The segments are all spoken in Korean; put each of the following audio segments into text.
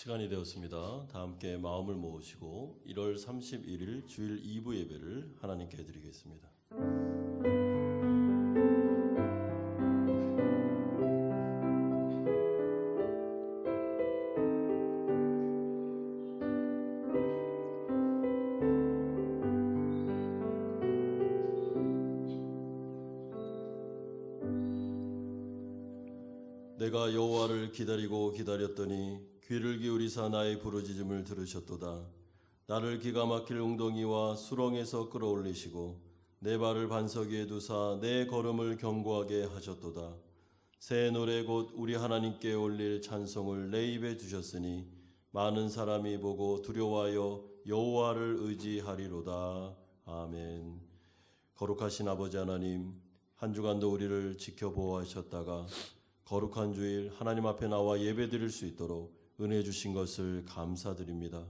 시간이 되었습니다. 다 함께 마음을 모으시고 1월 31일 주일 2부 예배를 하나님께 드리겠습니다. 내가 여호와를 기다리고 기다렸더니 귀를 기울이사 나의 부르짖음을 들으셨도다. 나를 기가 막힐 웅덩이와 수렁에서 끌어올리시고 내 발을 반석 위에 두사 내 걸음을 견고하게 하셨도다. 새 노래 곧 우리 하나님께 올릴 찬송을 내 입에 두셨으니 많은 사람이 보고 두려워하여 여호와를 의지하리로다. 아멘. 거룩하신 아버지 하나님, 한 주간도 우리를 지켜보호하셨다가 거룩한 주일 하나님 앞에 나와 예배드릴 수 있도록 은혜 주신 것을 감사드립니다.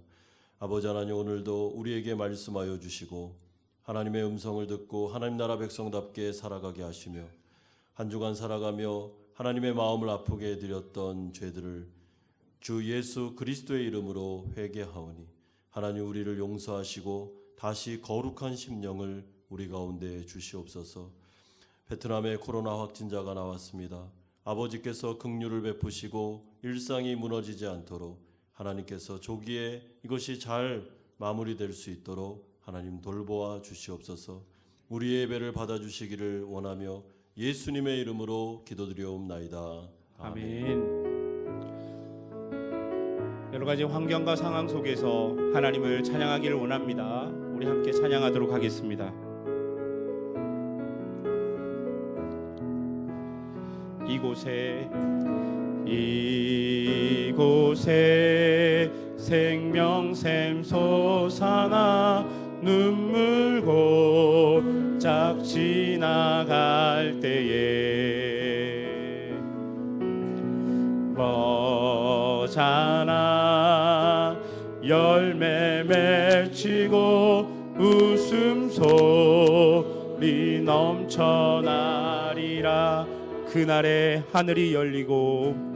아버지 하나님, 오늘도 우리에게 말씀하여 주시고 하나님의 음성을 듣고 하나님 나라 백성답게 살아가게 하시며 한 주간 살아가며 하나님의 마음을 아프게 해드렸던 죄들을 주 예수 그리스도의 이름으로 회개하오니 하나님 우리를 용서하시고 다시 거룩한 심령을 우리 가운데 주시옵소서. 베트남에 코로나 확진자가 나왔습니다. 아버지께서 긍휼을 베푸시고 일상이 무너지지 않도록 하나님께서 조기에 이것이 잘 마무리될 수 있도록 하나님 돌보아 주시옵소서. 우리의 예배를 받아주시기를 원하며 예수님의 이름으로 기도드리옵나이다. 아멘. 여러 가지 환경과 상황 속에서 하나님을 찬양하기를 원합니다. 우리 함께 찬양하도록 하겠습니다. 이곳에 생명샘 솟아나 눈물 곧짝 지나갈 때에 머잖아 열매 맺히고 웃음소리 넘쳐나리라. 그날에 하늘이 열리고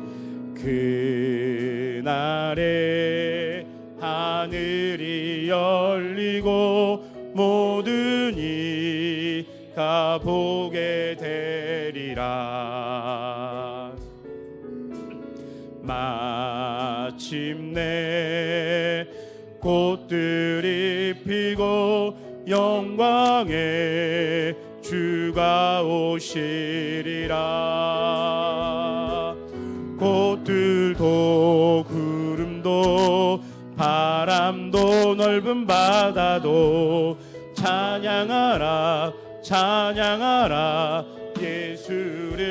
그날에 하늘이 열리고 모든 이가 보게 되리라. 마침내 꽃들이 피고 영광의 주가 오시리라. 꽃들도 구름도 바람도 넓은 바다도 찬양하라 찬양하라 예수를.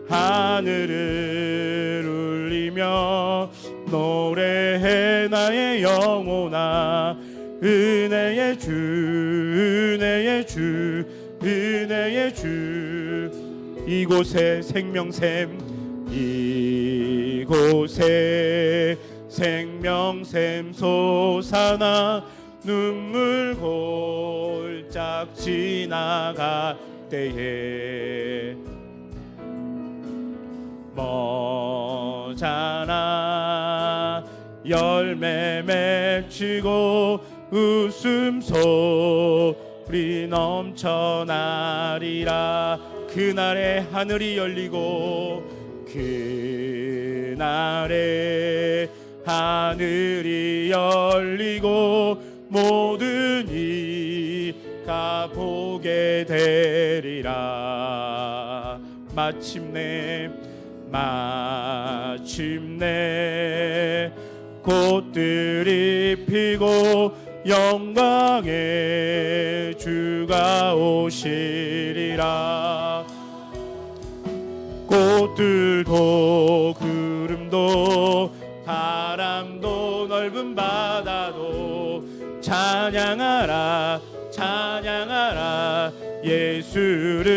하늘을 울리며 노래해 나의 영혼아. 은혜의 주 은혜의 주 은혜의 주. 이곳에 생명샘 이곳에 생명샘 솟아나 눈물 골짝 지나갈 때에 머잖아 열매 맺히고 웃음소리 넘쳐나리라. 그날에 하늘이 열리고 그날에 하늘이 열리고 모든 이가 보게 되리라. 마침내 꽃들이 피고 영광의 주가 오시리라. 꽃들도 구름도 바람도 넓은 바다도 찬양하라 찬양하라 예수를.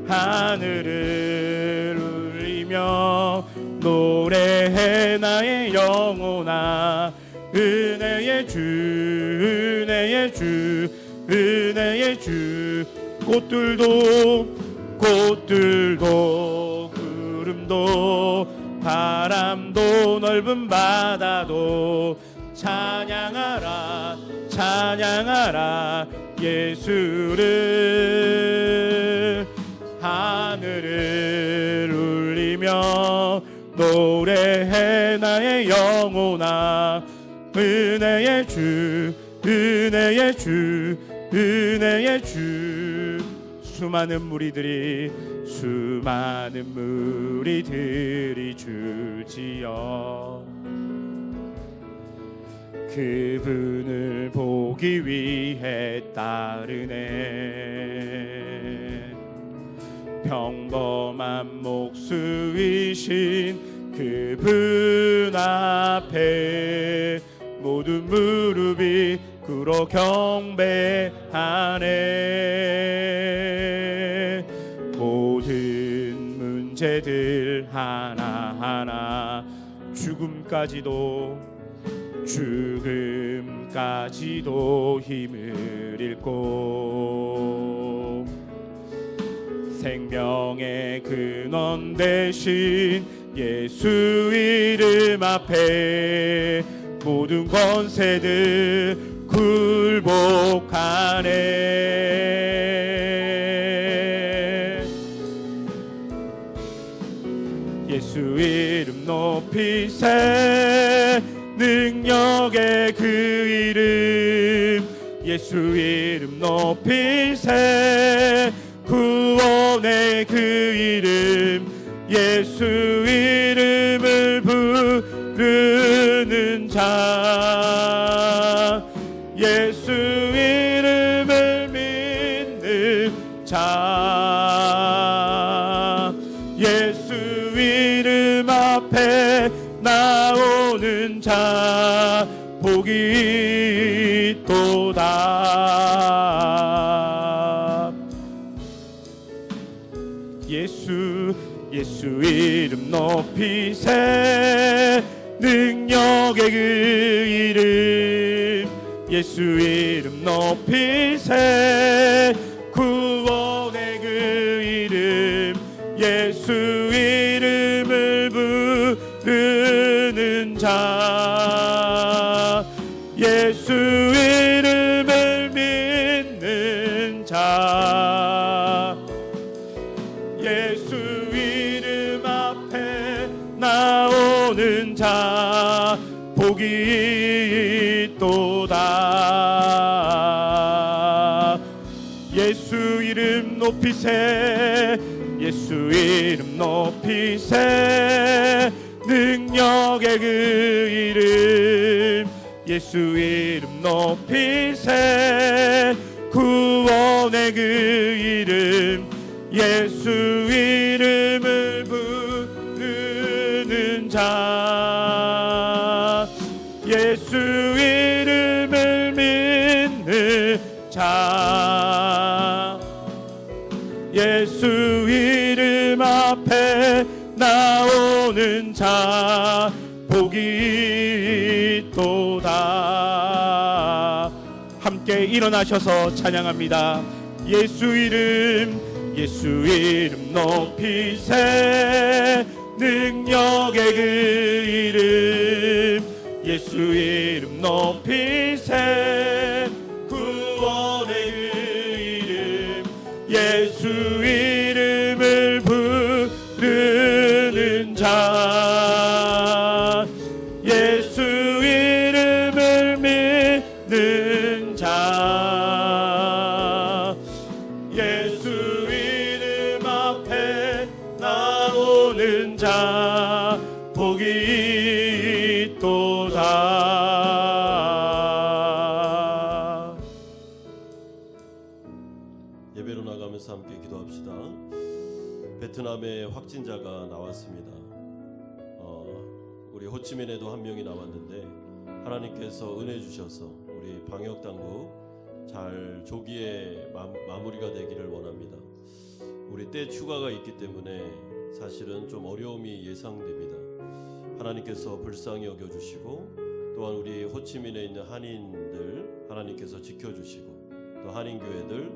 하늘을 울리며 노래해 나의 영혼아. 은혜의 주 은혜의 주 은혜의 주. 꽃들도 구름도 산도 바람도 넓은 바다도 찬양하라 찬양하라 예수를. 하늘을 울리며 노래해 나의 영혼아 은혜의 주 은혜의 주 은혜의 주. 수많은 무리들이 줄지어 그분을 보기 위해 따르네. 평범한 목수이신 그분 앞에 모든 무릎이 꿇어 경배하네. 모든 문제들 하나하나 죽음까지도 힘을 잃고 생명의 근원 대신 예수 이름 앞에 모든 권세들 굴복하네. 예수 이름 높이세 능력의 그 이름. 예수 이름 높이세 구원의 그 이름. 예수 이름을 부르는 자 예수 이름을 믿는 자 예수 이름 앞에 나오는 자 복이 있도다. 예수 이름 높이세 능력의 그 이름. 예수 이름 높이세 구원의 그 이름. 예수 이름을 부르는 자 예수 이름을 믿는 자 예수 이름 앞에 나오는 자 복이 있도다. 예수 이름 높이세 예수 이름 높이세 능력의 그 이름. 예수 이름 높이세 구원의 그 이름. 예수 이름을 부르는 자 예수 이름을 믿는 자 예수 이름 앞에 나오는 자 복이 있도다. 함께 일어나셔서 찬양합니다. 예수 이름 높이세 능력의 그 이름. 예수 이름 높이세 구원의 그 이름. 예수 이름을 부르는 자 예수 이름을 믿는 자 예수 이름 앞에 나오는 자 복이 있도다. 예배로 나가면서 함께 기도합시다. 베트남에 확진자가 나왔습니다. 우리 호치민에도 한 명이 나왔는데 하나님께서 은혜 주셔서 우리 방역 당국 잘 조기에 마무리가 되기를 원합니다. 우리 때 휴가가 있기 때문에 사실은 좀 어려움이 예상됩니다. 하나님께서 불쌍히 여겨주시고 또한 우리 호치민에 있는 한인들 하나님께서 지켜주시고 또 한인교회들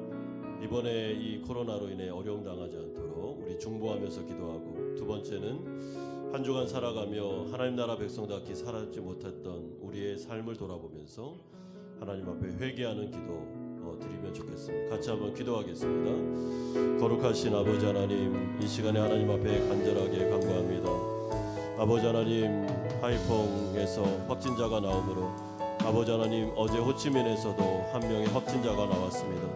이번에 이 코로나로 인해 어려움 당하지 않도록 우리 중보하면서 기도하고 두 번째는 한 주간 살아가며 하나님 나라 백성답게 살지 못했던 우리의 삶을 돌아보면서 하나님 앞에 회개하는 기도 드리면 좋겠습니다. 같이 한번 기도하겠습니다. 거룩하신 아버지 하나님, 이 시간에 하나님 앞에 간절하게 간구합니다. 아버지 하나님, 하이퐁에서 확진자가 나오므로 아버지 하나님, 어제 호치민에서도 한 명의 확진자가 나왔습니다.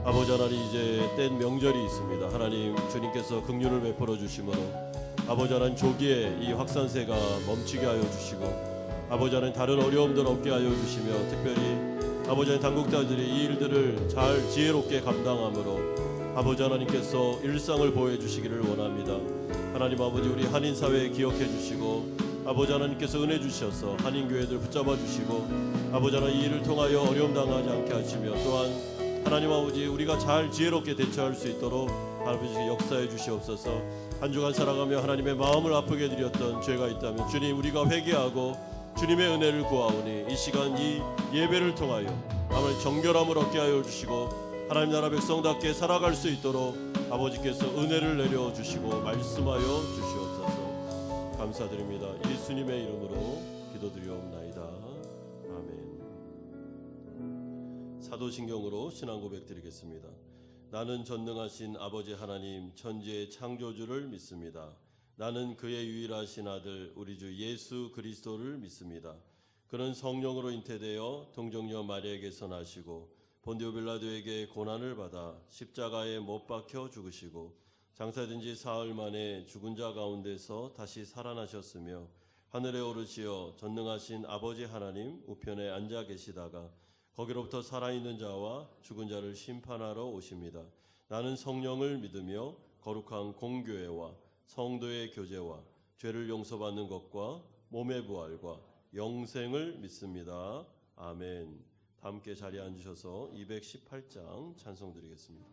아버지 하나님, 이제 땐 명절이 있습니다. 하나님, 주님께서 긍휼을 베풀어 주심으로 아버지 하나님, 조기에 이 확산세가 멈추게 하여 주시고 아버지 하나님, 다른 어려움들 없게 하여 주시며 특별히 아버지 하나님, 당국자들이 이 일들을 잘 지혜롭게 감당함으로 아버지 하나님께서 일상을 보여주시기를 원합니다. 하나님 아버지, 우리 한인사회 기억해 주시고 아버지 하나님께서 은혜 주셔서 한인교회들 붙잡아 주시고 아버지 하나님, 이 일을 통하여 어려움 당하지 않게 하시며 또한 하나님 아버지, 우리가 잘 지혜롭게 대처할 수 있도록 아버지 역사해 주시옵소서. 한 주간 살아가며 하나님의 마음을 아프게 드렸던 죄가 있다면 주님, 우리가 회개하고 주님의 은혜를 구하오니 이 시간 이 예배를 통하여 아버지 정결함을 얻게 하여 주시고 하나님 나라 백성답게 살아갈 수 있도록 아버지께서 은혜를 내려 주시고 말씀하여 주시옵소서. 감사드립니다. 예수님의 이름으로 기도드리옵나이다. 아멘. 사도신경으로 신앙 고백 드리겠습니다. 나는 전능하신 아버지 하나님 천지의 창조주를 믿습니다. 나는 그의 유일하신 아들 우리 주 예수 그리스도를 믿습니다. 그는 성령으로 잉태되어 동정녀 마리아에게서 나시고 본디오 빌라도에게 고난을 받아 십자가에 못 박혀 죽으시고 장사된 지 사흘 만에 죽은 자 가운데서 다시 살아나셨으며 하늘에 오르시어 전능하신 아버지 하나님 우편에 앉아 계시다가 거기로부터 살아있는 자와 죽은 자를 심판하러 오십니다. 나는 성령을 믿으며 거룩한 공교회와 성도의 교제와 죄를 용서받는 것과 몸의 부활과 영생을 믿습니다. 아멘. 다 함께 자리에 앉으셔서 218장 찬송 드리겠습니다.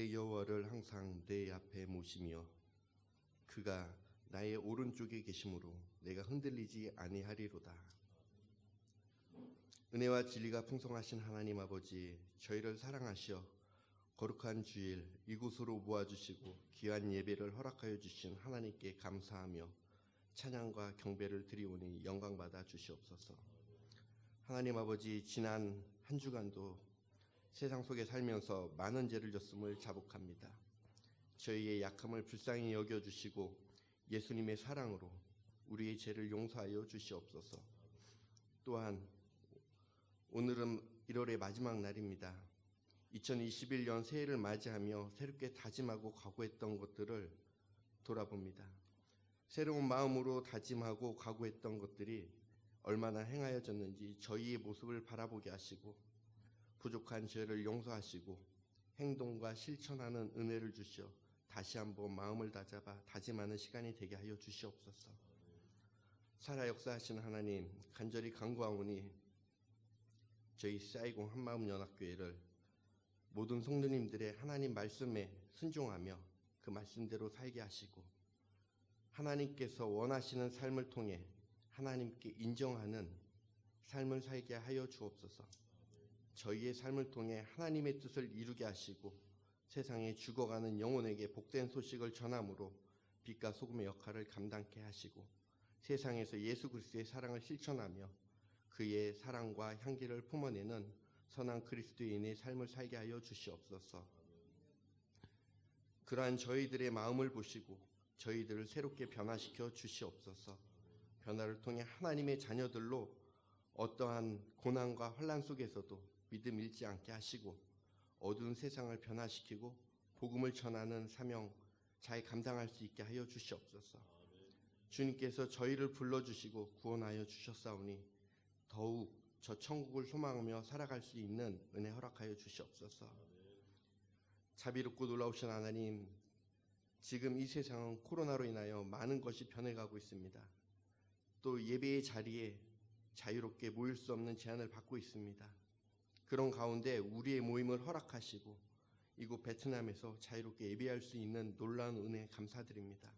내 여호와를 항상 내 앞에 모시며 그가 나의 오른쪽에 계심으로 내가 흔들리지 아니하리로다. 은혜와 진리가 풍성하신 하나님 아버지, 저희를 사랑하시어 거룩한 주일 이곳으로 모아주시고 귀한 예배를 허락하여 주신 하나님께 감사하며 찬양과 경배를 드리오니 영광받아 주시옵소서. 하나님 아버지, 지난 한 주간도 세상 속에 살면서 많은 죄를 졌음을 자복합니다. 저희의 약함을 불쌍히 여겨주시고 예수님의 사랑으로 우리의 죄를 용서하여 주시옵소서. 또한 오늘은 1월의 마지막 날입니다. 2021년 새해를 맞이하며 새롭게 다짐하고 각오했던 것들을 돌아봅니다. 새로운 마음으로 다짐하고 각오했던 것들이 얼마나 행하여졌는지 저희의 모습을 바라보게 하시고 부족한 죄를 용서하시고 행동과 실천하는 은혜를 주시어 다시 한번 마음을 다잡아 다짐하는 시간이 되게 하여 주시옵소서. 살아 역사하시는 하나님, 간절히 간구하오니 저희 사이공 한마음 연합교회를 모든 성도님들의 하나님 말씀에 순종하며 그 말씀대로 살게 하시고 하나님께서 원하시는 삶을 통해 하나님께 인정하는 삶을 살게 하여 주옵소서. 저희의 삶을 통해 하나님의 뜻을 이루게 하시고 세상에 죽어가는 영혼에게 복된 소식을 전함으로 빛과 소금의 역할을 감당케 하시고 세상에서 예수 그리스도의 사랑을 실천하며 그의 사랑과 향기를 품어내는 선한 그리스도인의 삶을 살게 하여 주시옵소서. 그러한 저희들의 마음을 보시고 저희들을 새롭게 변화시켜 주시옵소서. 변화를 통해 하나님의 자녀들로 어떠한 고난과 환난 속에서도 믿음 잃지 않게 하시고 어두운 세상을 변화시키고 복음을 전하는 사명 잘 감당할 수 있게 하여 주시옵소서. 주님께서 저희를 불러주시고 구원하여 주셨사오니 더욱 저 천국을 소망하며 살아갈 수 있는 은혜 허락하여 주시옵소서. 자비롭고 놀라우신 하나님, 지금 이 세상은 코로나로 인하여 많은 것이 변해가고 있습니다. 또 예배의 자리에 자유롭게 모일 수 없는 제한을 받고 있습니다. 그런 가운데 우리의 모임을 허락하시고 이곳 베트남에서 자유롭게 예배할 수 있는 놀라운 은혜 감사드립니다.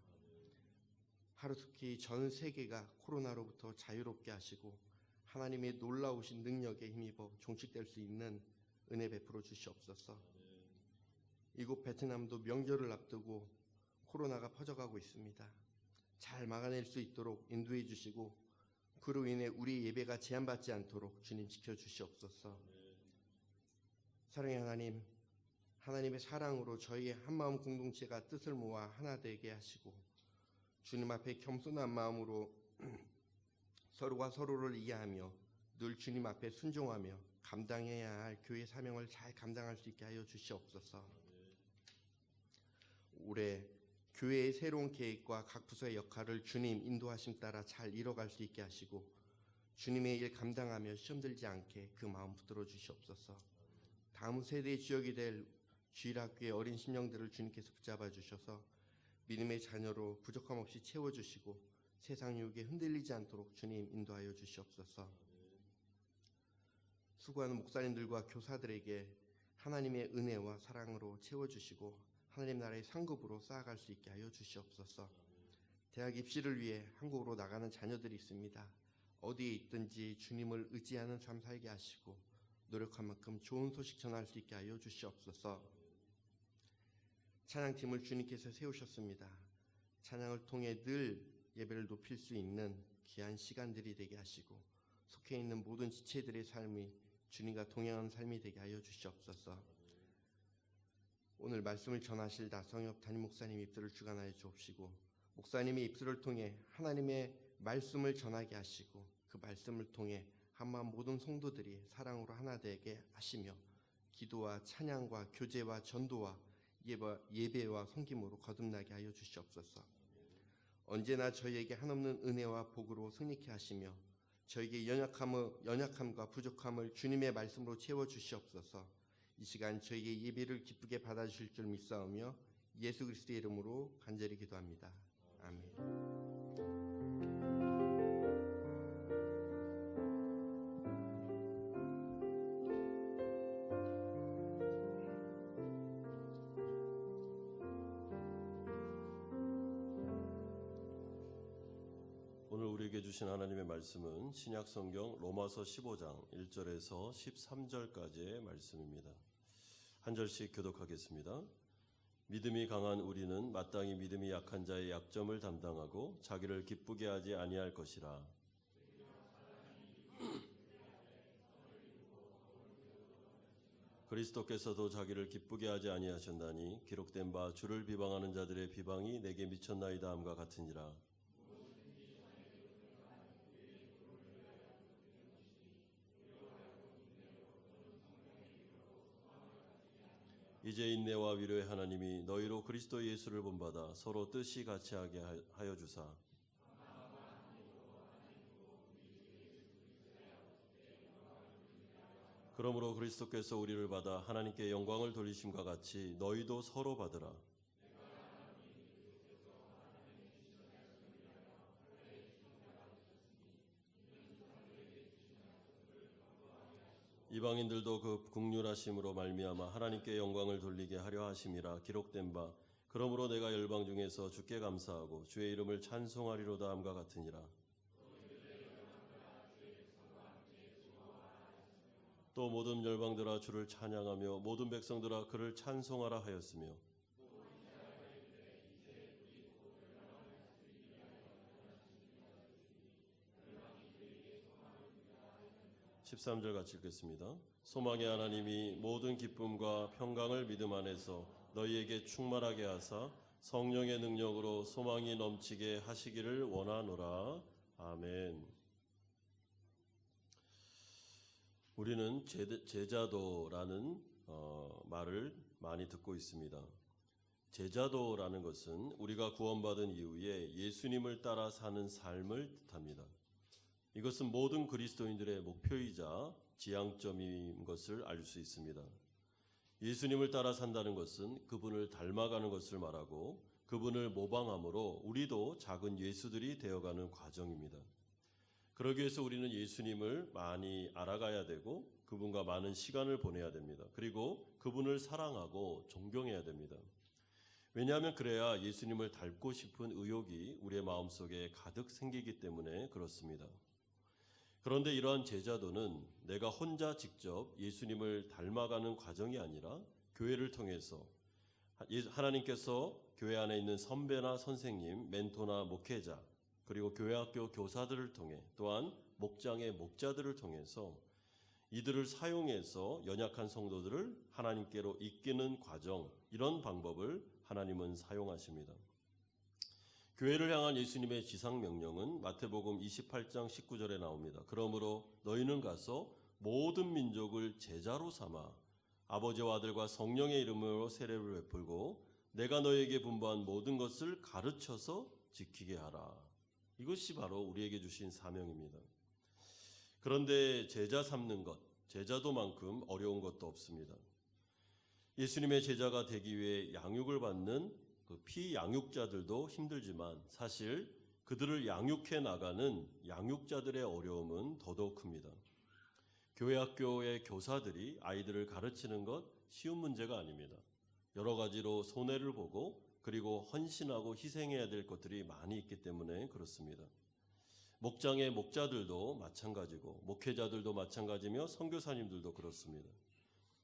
하루속히 전 세계가 코로나로부터 자유롭게 하시고 하나님의 놀라우신 능력에 힘입어 종식될 수 있는 은혜 베풀어 주시옵소서. 이곳 베트남도 명절을 앞두고 코로나가 퍼져가고 있습니다. 잘 막아낼 수 있도록 인도해 주시고 그로 인해 우리 예배가 제한받지 않도록 주님 지켜주시옵소서. 사랑의 하나님, 하나님의 사랑으로 저희의 한마음 공동체가 뜻을 모아 하나 되게 하시고 주님 앞에 겸손한 마음으로 서로가 서로를 이해하며 늘 주님 앞에 순종하며 감당해야 할 교회 사명을 잘 감당할 수 있게 하여 주시옵소서. 올해 교회의 새로운 계획과 각 부서의 역할을 주님 인도하심 따라 잘 이뤄갈 수 있게 하시고 주님의 일 감당하며 시험 들지 않게 그 마음 붙들어 주시옵소서. 다음 세대의 주역이 될 주일학교의 어린 심령들을 주님께서 붙잡아 주셔서 믿음의 자녀로 부족함 없이 채워주시고 세상 유혹에 흔들리지 않도록 주님 인도하여 주시옵소서. 수고하는 목사님들과 교사들에게 하나님의 은혜와 사랑으로 채워주시고 하나님 나라의 상급으로 쌓아갈 수 있게 하여 주시옵소서. 대학 입시를 위해 한국으로 나가는 자녀들이 있습니다. 어디에 있든지 주님을 의지하는 삶 살게 하시고 노력한 만큼 좋은 소식 전할 수 있게 하여 주시옵소서. 찬양팀을 주님께서 세우셨습니다. 찬양을 통해 늘 예배를 높일 수 있는 귀한 시간들이 되게 하시고 속해 있는 모든 지체들의 삶이 주님과 동행하는 삶이 되게 하여 주시옵소서. 오늘 말씀을 전하실 나성엽 담임 목사님 입술을 주관하여 주옵시고 목사님의 입술을 통해 하나님의 말씀을 전하게 하시고 그 말씀을 통해 한마음 모든 성도들이 사랑으로 하나 되게 하시며 기도와 찬양과 교제와 전도와 예배와 섬김으로 거듭나게 하여 주시옵소서. 언제나 저희에게 한없는 은혜와 복으로 승리케 하시며 저에게 연약함과 부족함을 주님의 말씀으로 채워주시옵소서. 이 시간 저희의 예배를 기쁘게 받아주실 줄 믿사오며 예수 그리스도의 이름으로 간절히 기도합니다. 아멘. 우리에게 주신 하나님의 말씀은 신약성경 로마서 15장 1절에서 13절까지의 말씀입니다. 한 절씩 교독하겠습니다. 믿음이 강한 우리는 마땅히 믿음이 약한 자의 약점을 담당하고 자기를 기쁘게 하지 아니할 것이라. 그리스도께서도 자기를 기쁘게 하지 아니하셨나니 기록된 바 주를 비방하는 자들의 비방이 내게 미쳤나이다 함과 같으니라. 이제 인내와 위로의 하나님이 너희로 그리스도 예수를 본받아 서로 뜻이 같이하게 하여 주사 그러므로 그리스도께서 우리를 받아 하나님께 영광을 돌리심과 같이 너희도 서로 받으라. 이방인들도 그 국률하심으로 말미암아 하나님께 영광을 돌리게 하려 하심이라 기록된 바 그러므로 내가 열방 중에서 주께 감사하고 주의 이름을 찬송하리로다 함과 같으니라. 또 모든 열방들아 주를 찬양하며 모든 백성들아 그를 찬송하라 하였으며 13절 같이 읽겠습니다. 소망의 하나님이 모든 기쁨과 평강을 믿음 안에서 너희에게 충만하게 하사 성령의 능력으로 소망이 넘치게 하시기를 원하노라. 아멘. 우리는 제자도라는 말을 많이 듣고 있습니다. 제자도라는 것은 우리가 구원받은 이후에 예수님을 따라 사는 삶을 뜻합니다. 이것은 모든 그리스도인들의 목표이자 지향점인 것을 알 수 있습니다. 예수님을 따라 산다는 것은 그분을 닮아가는 것을 말하고 그분을 모방함으로 우리도 작은 예수들이 되어가는 과정입니다. 그러기 위해서 우리는 예수님을 많이 알아가야 되고 그분과 많은 시간을 보내야 됩니다. 그리고 그분을 사랑하고 존경해야 됩니다. 왜냐하면 그래야 예수님을 닮고 싶은 의욕이 우리의 마음속에 가득 생기기 때문에 그렇습니다. 그런데 이러한 제자도는 내가 혼자 직접 예수님을 닮아가는 과정이 아니라 교회를 통해서 하나님께서 교회 안에 있는 선배나 선생님, 멘토나 목회자, 그리고 교회학교 교사들을 통해 또한 목장의 목자들을 통해서 이들을 사용해서 연약한 성도들을 하나님께로 이끄는 과정, 이런 방법을 하나님은 사용하십니다. 교회를 향한 예수님의 지상명령은 마태복음 28장 19절에 나옵니다. 그러므로 너희는 가서 모든 민족을 제자로 삼아 아버지와 아들과 성령의 이름으로 세례를 베풀고 내가 너희에게 분부한 모든 것을 가르쳐서 지키게 하라. 이것이 바로 우리에게 주신 사명입니다. 그런데 제자 삼는 것, 제자도만큼 어려운 것도 없습니다. 예수님의 제자가 되기 위해 양육을 받는 그 피양육자들도 힘들지만 사실 그들을 양육해 나가는 양육자들의 어려움은 더더욱 큽니다. 교회 학교의 교사들이 아이들을 가르치는 것 쉬운 문제가 아닙니다. 여러 가지로 손해를 보고 그리고 헌신하고 희생해야 될 것들이 많이 있기 때문에 그렇습니다. 목장의 목자들도 마찬가지고 목회자들도 마찬가지며 선교사님들도 그렇습니다.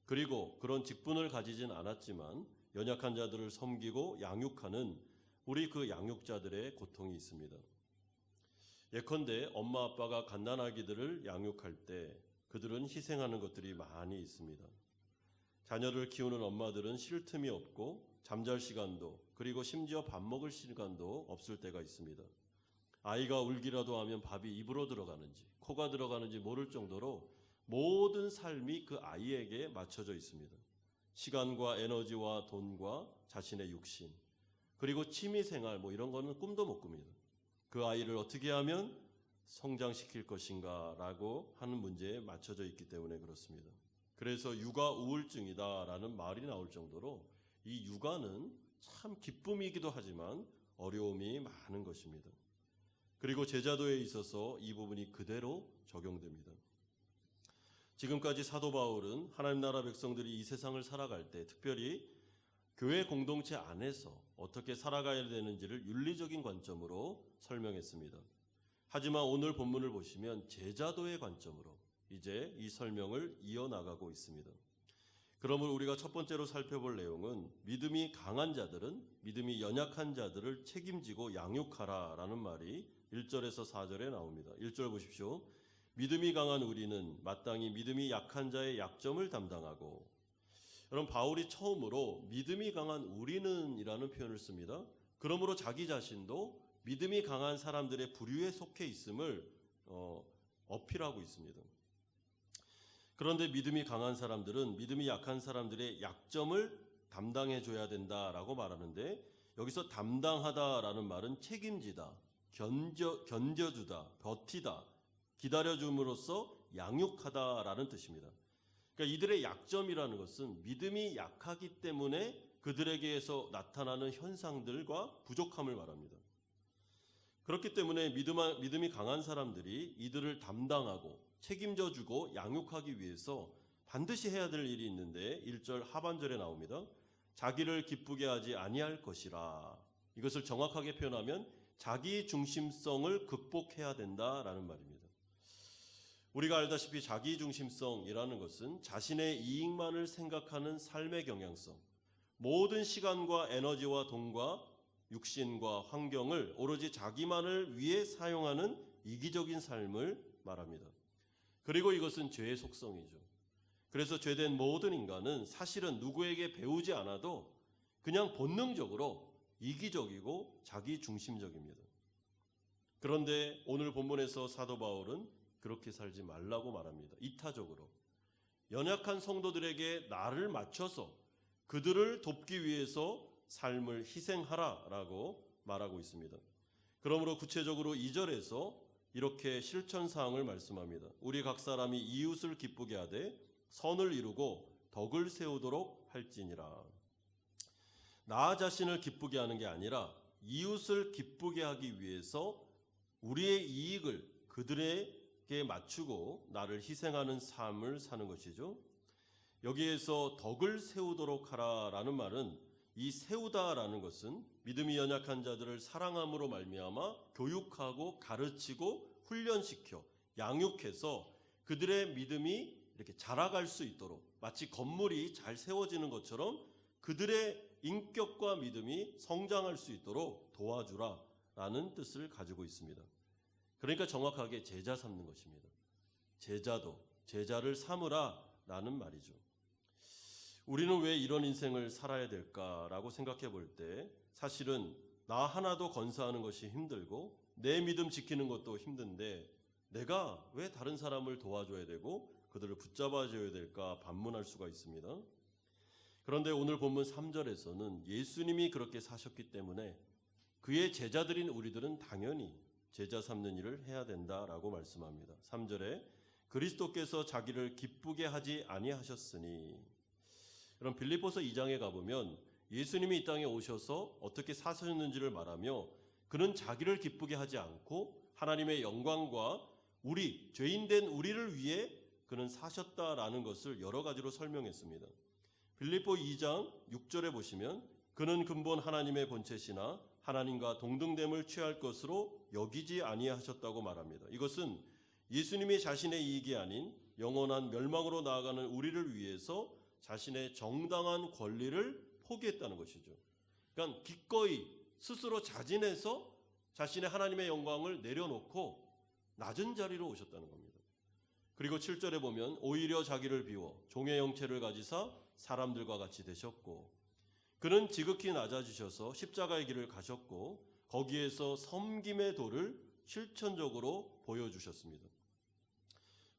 그리고 그런 직분을 가지진 않았지만 연약한 자들을 섬기고 양육하는 우리 그 양육자들의 고통이 있습니다. 예컨대 엄마 아빠가 갓난아기들을 양육할 때 그들은 희생하는 것들이 많이 있습니다. 자녀를 키우는 엄마들은 쉴 틈이 없고 잠잘 시간도 그리고 심지어 밥 먹을 시간도 없을 때가 있습니다. 아이가 울기라도 하면 밥이 입으로 들어가는지 코가 들어가는지 모를 정도로 모든 삶이 그 아이에게 맞춰져 있습니다. 시간과 에너지와 돈과 자신의 육신 그리고 취미생활 이런 거는 꿈도 못 꿉니다. 그 아이를 어떻게 하면 성장시킬 것인가 라고 하는 문제에 맞춰져 있기 때문에 그렇습니다. 그래서 육아 우울증이다라는 말이 나올 정도로 이 육아는 참 기쁨이기도 하지만 어려움이 많은 것입니다. 그리고 제자도에 있어서 이 부분이 그대로 적용됩니다. 지금까지 사도 바울은 하나님 나라 백성들이 이 세상을 살아갈 때 특별히 교회 공동체 안에서 어떻게 살아가야 되는지를 윤리적인 관점으로 설명했습니다. 하지만 오늘 본문을 보시면 제자도의 관점으로 이제 이 설명을 이어나가고 있습니다. 그러므로 우리가 첫 번째로 살펴볼 내용은 믿음이 강한 자들은 믿음이 연약한 자들을 책임지고 양육하라라는 말이 1절에서 4절에 나옵니다. 1절 보십시오. 믿음이 강한 우리는 마땅히 믿음이 약한 자의 약점을 담당하고, 여러분 바울이 처음으로 믿음이 강한 우리는 이라는 표현을 씁니다. 그러므로 자기 자신도 믿음이 강한 사람들의 부류에 속해 있음을 어필하고 있습니다. 그런데 믿음이 강한 사람들은 믿음이 약한 사람들의 약점을 담당해 줘야 된다라고 말하는데, 여기서 담당하다라는 말은 책임지다, 견뎌주다, 버티다, 기다려줌으로써 양육하다라는 뜻입니다. 그러니까 이들의 약점이라는 것은 믿음이 약하기 때문에 그들에게서 나타나는 현상들과 부족함을 말합니다. 그렇기 때문에 믿음이 강한 사람들이 이들을 담당하고 책임져주고 양육하기 위해서 반드시 해야 될 일이 있는데 1절 하반절에 나옵니다. 자기를 기쁘게 하지 아니할 것이라. 이것을 정확하게 표현하면 자기 중심성을 극복해야 된다라는 말입니다. 우리가 알다시피 자기 중심성이라는 것은 자신의 이익만을 생각하는 삶의 경향성, 모든 시간과 에너지와 돈과 육신과 환경을 오로지 자기만을 위해 사용하는 이기적인 삶을 말합니다. 그리고 이것은 죄의 속성이죠. 그래서 죄된 모든 인간은 사실은 누구에게 배우지 않아도 그냥 본능적으로 이기적이고 자기중심적입니다. 그런데 오늘 본문에서 사도 바울은 그렇게 살지 말라고 말합니다. 이타적으로 연약한 성도들에게 나를 맞춰서 그들을 돕기 위해서 삶을 희생하라라고 말하고 있습니다. 그러므로 구체적으로 2절에서 이렇게 실천사항을 말씀합니다. 우리 각 사람이 이웃을 기쁘게 하되 선을 이루고 덕을 세우도록 할지니라. 나 자신을 기쁘게 하는 게 아니라 이웃을 기쁘게 하기 위해서 우리의 이익을 그들에게 맞추고 나를 희생하는 삶을 사는 것이죠. 여기에서 덕을 세우도록 하라라는 말은, 이 세우다라는 것은 믿음이 연약한 자들을 사랑함으로 말미암아 교육하고 가르치고 훈련시켜 양육해서 그들의 믿음이 이렇게 자라갈 수 있도록, 마치 건물이 잘 세워지는 것처럼 그들의 인격과 믿음이 성장할 수 있도록 도와주라라는 뜻을 가지고 있습니다. 그러니까 정확하게 제자 삼는 것입니다. 제자를 삼으라라는 말이죠. 우리는 왜 이런 인생을 살아야 될까라고 생각해 볼 때 사실은 나 하나도 건사하는 것이 힘들고 내 믿음 지키는 것도 힘든데 내가 왜 다른 사람을 도와줘야 되고 그들을 붙잡아줘야 될까 반문할 수가 있습니다. 그런데 오늘 본문 3절에서는 예수님이 그렇게 사셨기 때문에 그의 제자들인 우리들은 당연히 제자 삼는 일을 해야 된다라고 말씀합니다. 3절에 그리스도께서 자기를 기쁘게 하지 아니하셨으니, 그럼 빌립보서 2장에 가보면 예수님이 이 땅에 오셔서 어떻게 사셨는지를 말하며 그는 자기를 기쁘게 하지 않고 하나님의 영광과 우리 죄인된 우리를 위해 그는 사셨다라는 것을 여러 가지로 설명했습니다. 빌립보 2장 6절에 보시면 그는 근본 하나님의 본체시나 하나님과 동등됨을 취할 것으로 여기지 아니하셨다고 말합니다. 이것은 예수님이 자신의 이익이 아닌 영원한 멸망으로 나아가는 우리를 위해서 자신의 정당한 권리를 포기했다는 것이죠. 그러니까 기꺼이 스스로 자진해서 자신의 하나님의 영광을 내려놓고 낮은 자리로 오셨다는 겁니다. 그리고 7절에 보면 오히려 자기를 비워 종의 형체를 가지사 사람들과 같이 되셨고, 그는 지극히 낮아지셔서 십자가의 길을 가셨고 거기에서 섬김의 도를 실천적으로 보여주셨습니다.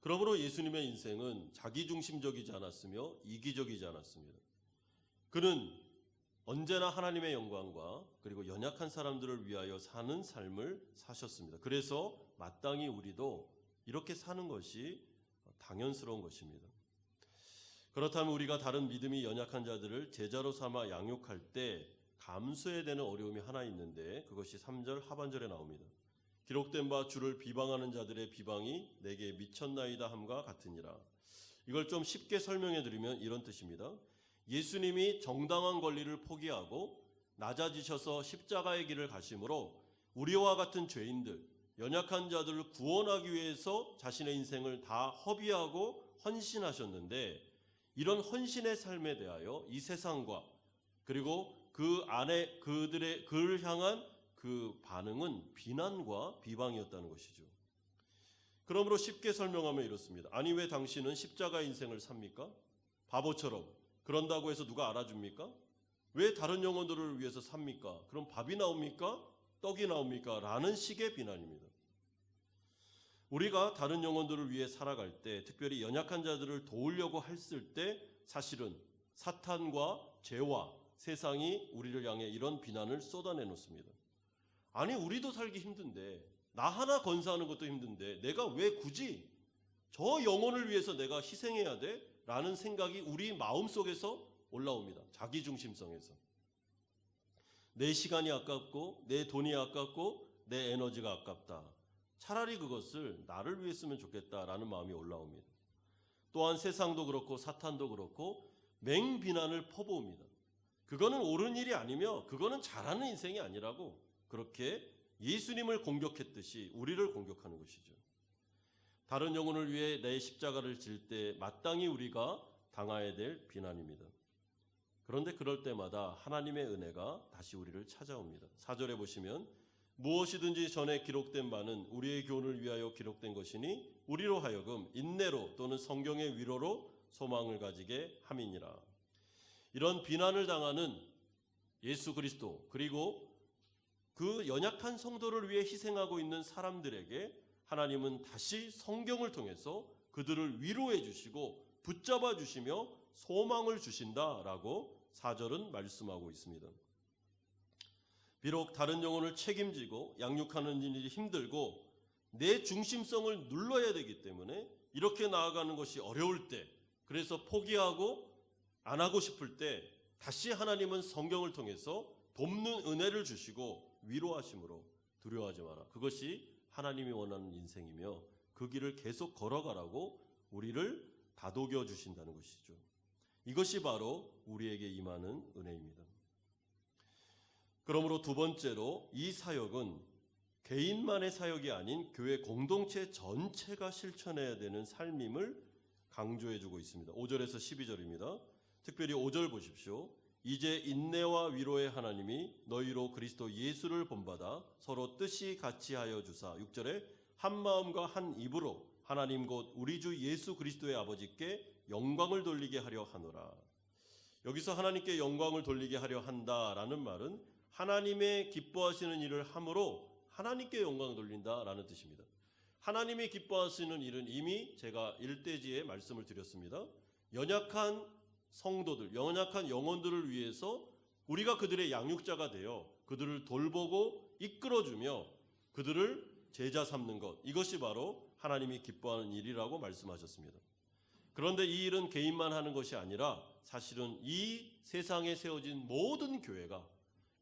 그러므로 예수님의 인생은 자기중심적이지 않았으며 이기적이지 않았습니다. 그는 언제나 하나님의 영광과 그리고 연약한 사람들을 위하여 사는 삶을 사셨습니다. 그래서 마땅히 우리도 이렇게 사는 것이 당연스러운 것입니다. 그렇다면 우리가 다른 믿음이 연약한 자들을 제자로 삼아 양육할 때 감수해야 되는 어려움이 하나 있는데 그것이 3절 하반절에 나옵니다. 기록된 바 주를 비방하는 자들의 비방이 내게 미쳤나이다 함과 같으니라. 이걸 좀 쉽게 설명해 드리면 이런 뜻입니다. 예수님이 정당한 권리를 포기하고 낮아지셔서 십자가의 길을 가심으로 우리와 같은 죄인들, 연약한 자들을 구원하기 위해서 자신의 인생을 다 허비하고 헌신하셨는데 이런 헌신의 삶에 대하여 이 세상과 그리고 그 안에 그를 향한 그 반응은 비난과 비방이었다는 것이죠. 그러므로 쉽게 설명하면 이렇습니다. 아니 왜 당신은 십자가 인생을 삽니까? 바보처럼. 그런다고 해서 누가 알아줍니까? 왜 다른 영혼들을 위해서 삽니까? 그럼 밥이 나옵니까? 떡이 나옵니까? 라는 식의 비난입니다. 우리가 다른 영혼들을 위해 살아갈 때, 특별히 연약한 자들을 도우려고 했을 때 사실은 사탄과 죄와 세상이 우리를 향해 이런 비난을 쏟아내 놓습니다. 아니 우리도 살기 힘든데, 나 하나 건사하는 것도 힘든데 내가 왜 굳이 저 영혼을 위해서 내가 희생해야 돼? 라는 생각이 우리 마음속에서 올라옵니다. 자기중심성에서. 내 시간이 아깝고 내 돈이 아깝고 내 에너지가 아깝다. 차라리 그것을 나를 위해 쓰면 좋겠다라는 마음이 올라옵니다. 또한 세상도 그렇고 사탄도 그렇고 맹비난을 퍼부읍니다. 그거는 옳은 일이 아니며 그거는 잘하는 인생이 아니라고 그렇게 예수님을 공격했듯이 우리를 공격하는 것이죠. 다른 영혼을 위해 내 십자가를 질 때 마땅히 우리가 당해야 될 비난입니다. 그런데 그럴 때마다 하나님의 은혜가 다시 우리를 찾아옵니다. 4절에 보시면 무엇이든지 전에 기록된 바는 우리의 교훈을 위하여 기록된 것이니 우리로 하여금 인내로 또는 성경의 위로로 소망을 가지게 함이니라. 이런 비난을 당하는 예수 그리스도 그리고 그 연약한 성도를 위해 희생하고 있는 사람들에게 하나님은 다시 성경을 통해서 그들을 위로해 주시고 붙잡아 주시며 소망을 주신다라고 4절은 말씀하고 있습니다. 비록 다른 영혼을 책임지고 양육하는 일이 힘들고 내 중심성을 눌러야 되기 때문에 이렇게 나아가는 것이 어려울 때, 그래서 포기하고 안 하고 싶을 때 다시 하나님은 성경을 통해서 돕는 은혜를 주시고 위로하심으로 두려워하지 마라. 그것이 하나님이 원하는 인생이며 그 길을 계속 걸어가라고 우리를 다독여 주신다는 것이죠. 이것이 바로 우리에게 임하는 은혜입니다. 그러므로 두 번째로 이 사역은 개인만의 사역이 아닌 교회 공동체 전체가 실천해야 되는 삶임을 강조해주고 있습니다. 5절에서 12절입니다. 특별히 5절 보십시오. 이제 인내와 위로의 하나님이 너희로 그리스도 예수를 본받아 서로 뜻이 같이 하여 주사 6절에 한 마음과 한 입으로 하나님 곧 우리 주 예수 그리스도의 아버지께 영광을 돌리게 하려 하노라. 여기서 하나님께 영광을 돌리게 하려 한다라는 말은 하나님의 기뻐하시는 일을 함으로 하나님께 영광을 돌린다라는 뜻입니다. 하나님이 기뻐하시는 일은 이미 제가 일대지에 말씀을 드렸습니다. 연약한 성도들, 연약한 영혼들을 위해서 우리가 그들의 양육자가 되어 그들을 돌보고 이끌어주며 그들을 제자 삼는 것, 이것이 바로 하나님이 기뻐하는 일이라고 말씀하셨습니다. 그런데 이 일은 개인만 하는 것이 아니라 사실은 이 세상에 세워진 모든 교회가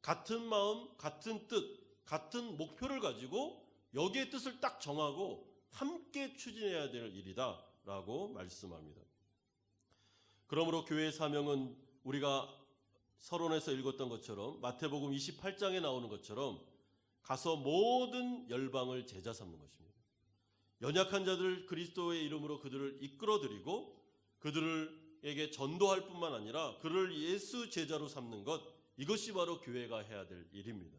같은 마음, 같은 뜻, 같은 목표를 가지고 여기에 뜻을 딱 정하고 함께 추진해야 될 일이다라고 말씀합니다. 그러므로 교회의 사명은 우리가 서론에서 읽었던 것처럼 마태복음 28장에 나오는 것처럼 가서 모든 열방을 제자 삼는 것입니다. 연약한 자들 그리스도의 이름으로 그들을 이끌어드리고 그들에게 전도할 뿐만 아니라 그를 예수 제자로 삼는 것, 이것이 바로 교회가 해야 될 일입니다.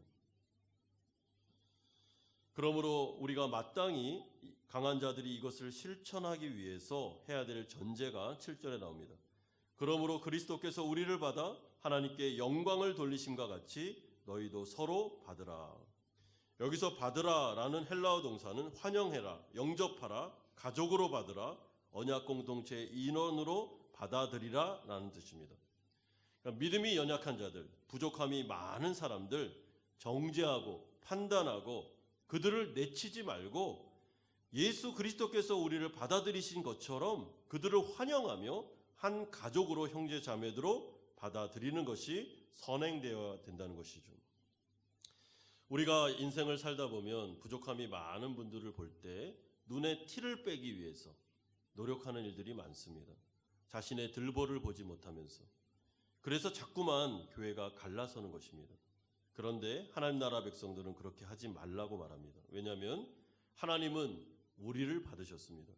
그러므로 우리가 마땅히 강한 자들이 이것을 실천하기 위해서 해야 될 전제가 7절에 나옵니다. 그러므로 그리스도께서 우리를 받아 하나님께 영광을 돌리심과 같이 너희도 서로 받으라. 여기서 받으라라는 헬라어 동사는 환영해라, 영접하라, 가족으로 받으라, 언약 공동체의 인원으로 받아들이라라는 뜻입니다. 그러니까 믿음이 연약한 자들, 부족함이 많은 사람들 정죄하고 판단하고 그들을 내치지 말고 예수 그리스도께서 우리를 받아들이신 것처럼 그들을 환영하며 한 가족으로 형제 자매들로 받아들이는 것이 선행되어야 된다는 것이죠. 우리가 인생을 살다 보면 부족함이 많은 분들을 볼 때 눈에 티를 빼기 위해서 노력하는 일들이 많습니다. 자신의 들보를 보지 못하면서. 그래서 자꾸만 교회가 갈라서는 것입니다. 그런데 하나님 나라 백성들은 그렇게 하지 말라고 말합니다. 왜냐하면 하나님은 우리를 받으셨습니다.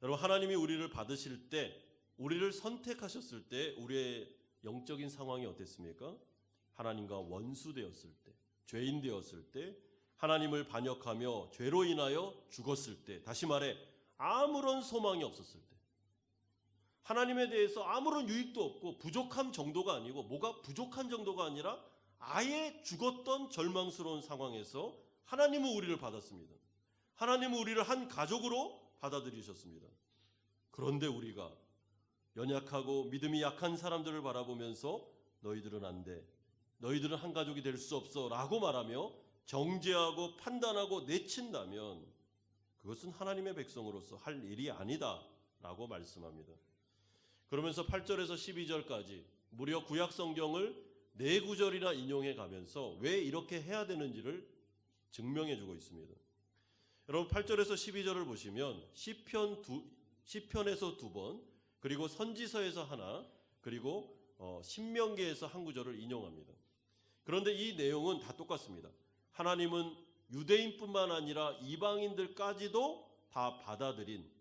여러분, 하나님이 우리를 받으실 때, 우리를 선택하셨을 때 우리의 영적인 상황이 어땠습니까? 하나님과 원수되었을 때, 죄인 되었을 때, 하나님을 반역하며 죄로 인하여 죽었을 때, 다시 말해 아무런 소망이 없었을 때, 하나님에 대해서 아무런 유익도 없고 부족함 정도가 아니고, 뭐가 부족한 정도가 아니라 아예 죽었던 절망스러운 상황에서 하나님은 우리를 받았습니다. 하나님은 우리를 한 가족으로 받아들이셨습니다. 그런데 우리가 연약하고 믿음이 약한 사람들을 바라보면서 너희들은 안 돼, 너희들은 한 가족이 될 수 없어 라고 말하며 정죄하고 판단하고 내친다면 그것은 하나님의 백성으로서 할 일이 아니다 라고 말씀합니다. 그러면서 8절에서 12절까지 무려 구약 성경을 4구절이나 인용해 가면서 왜 이렇게 해야 되는지를 증명해 주고 있습니다. 여러분, 8절에서 12절을 보시면 시편에서 2번, 그리고 선지서에서 하나, 그리고 신명기에서 한 구절을 인용합니다. 그런데 이 내용은 다 똑같습니다. 하나님은 유대인뿐만 아니라 이방인들까지도 다 받아들인,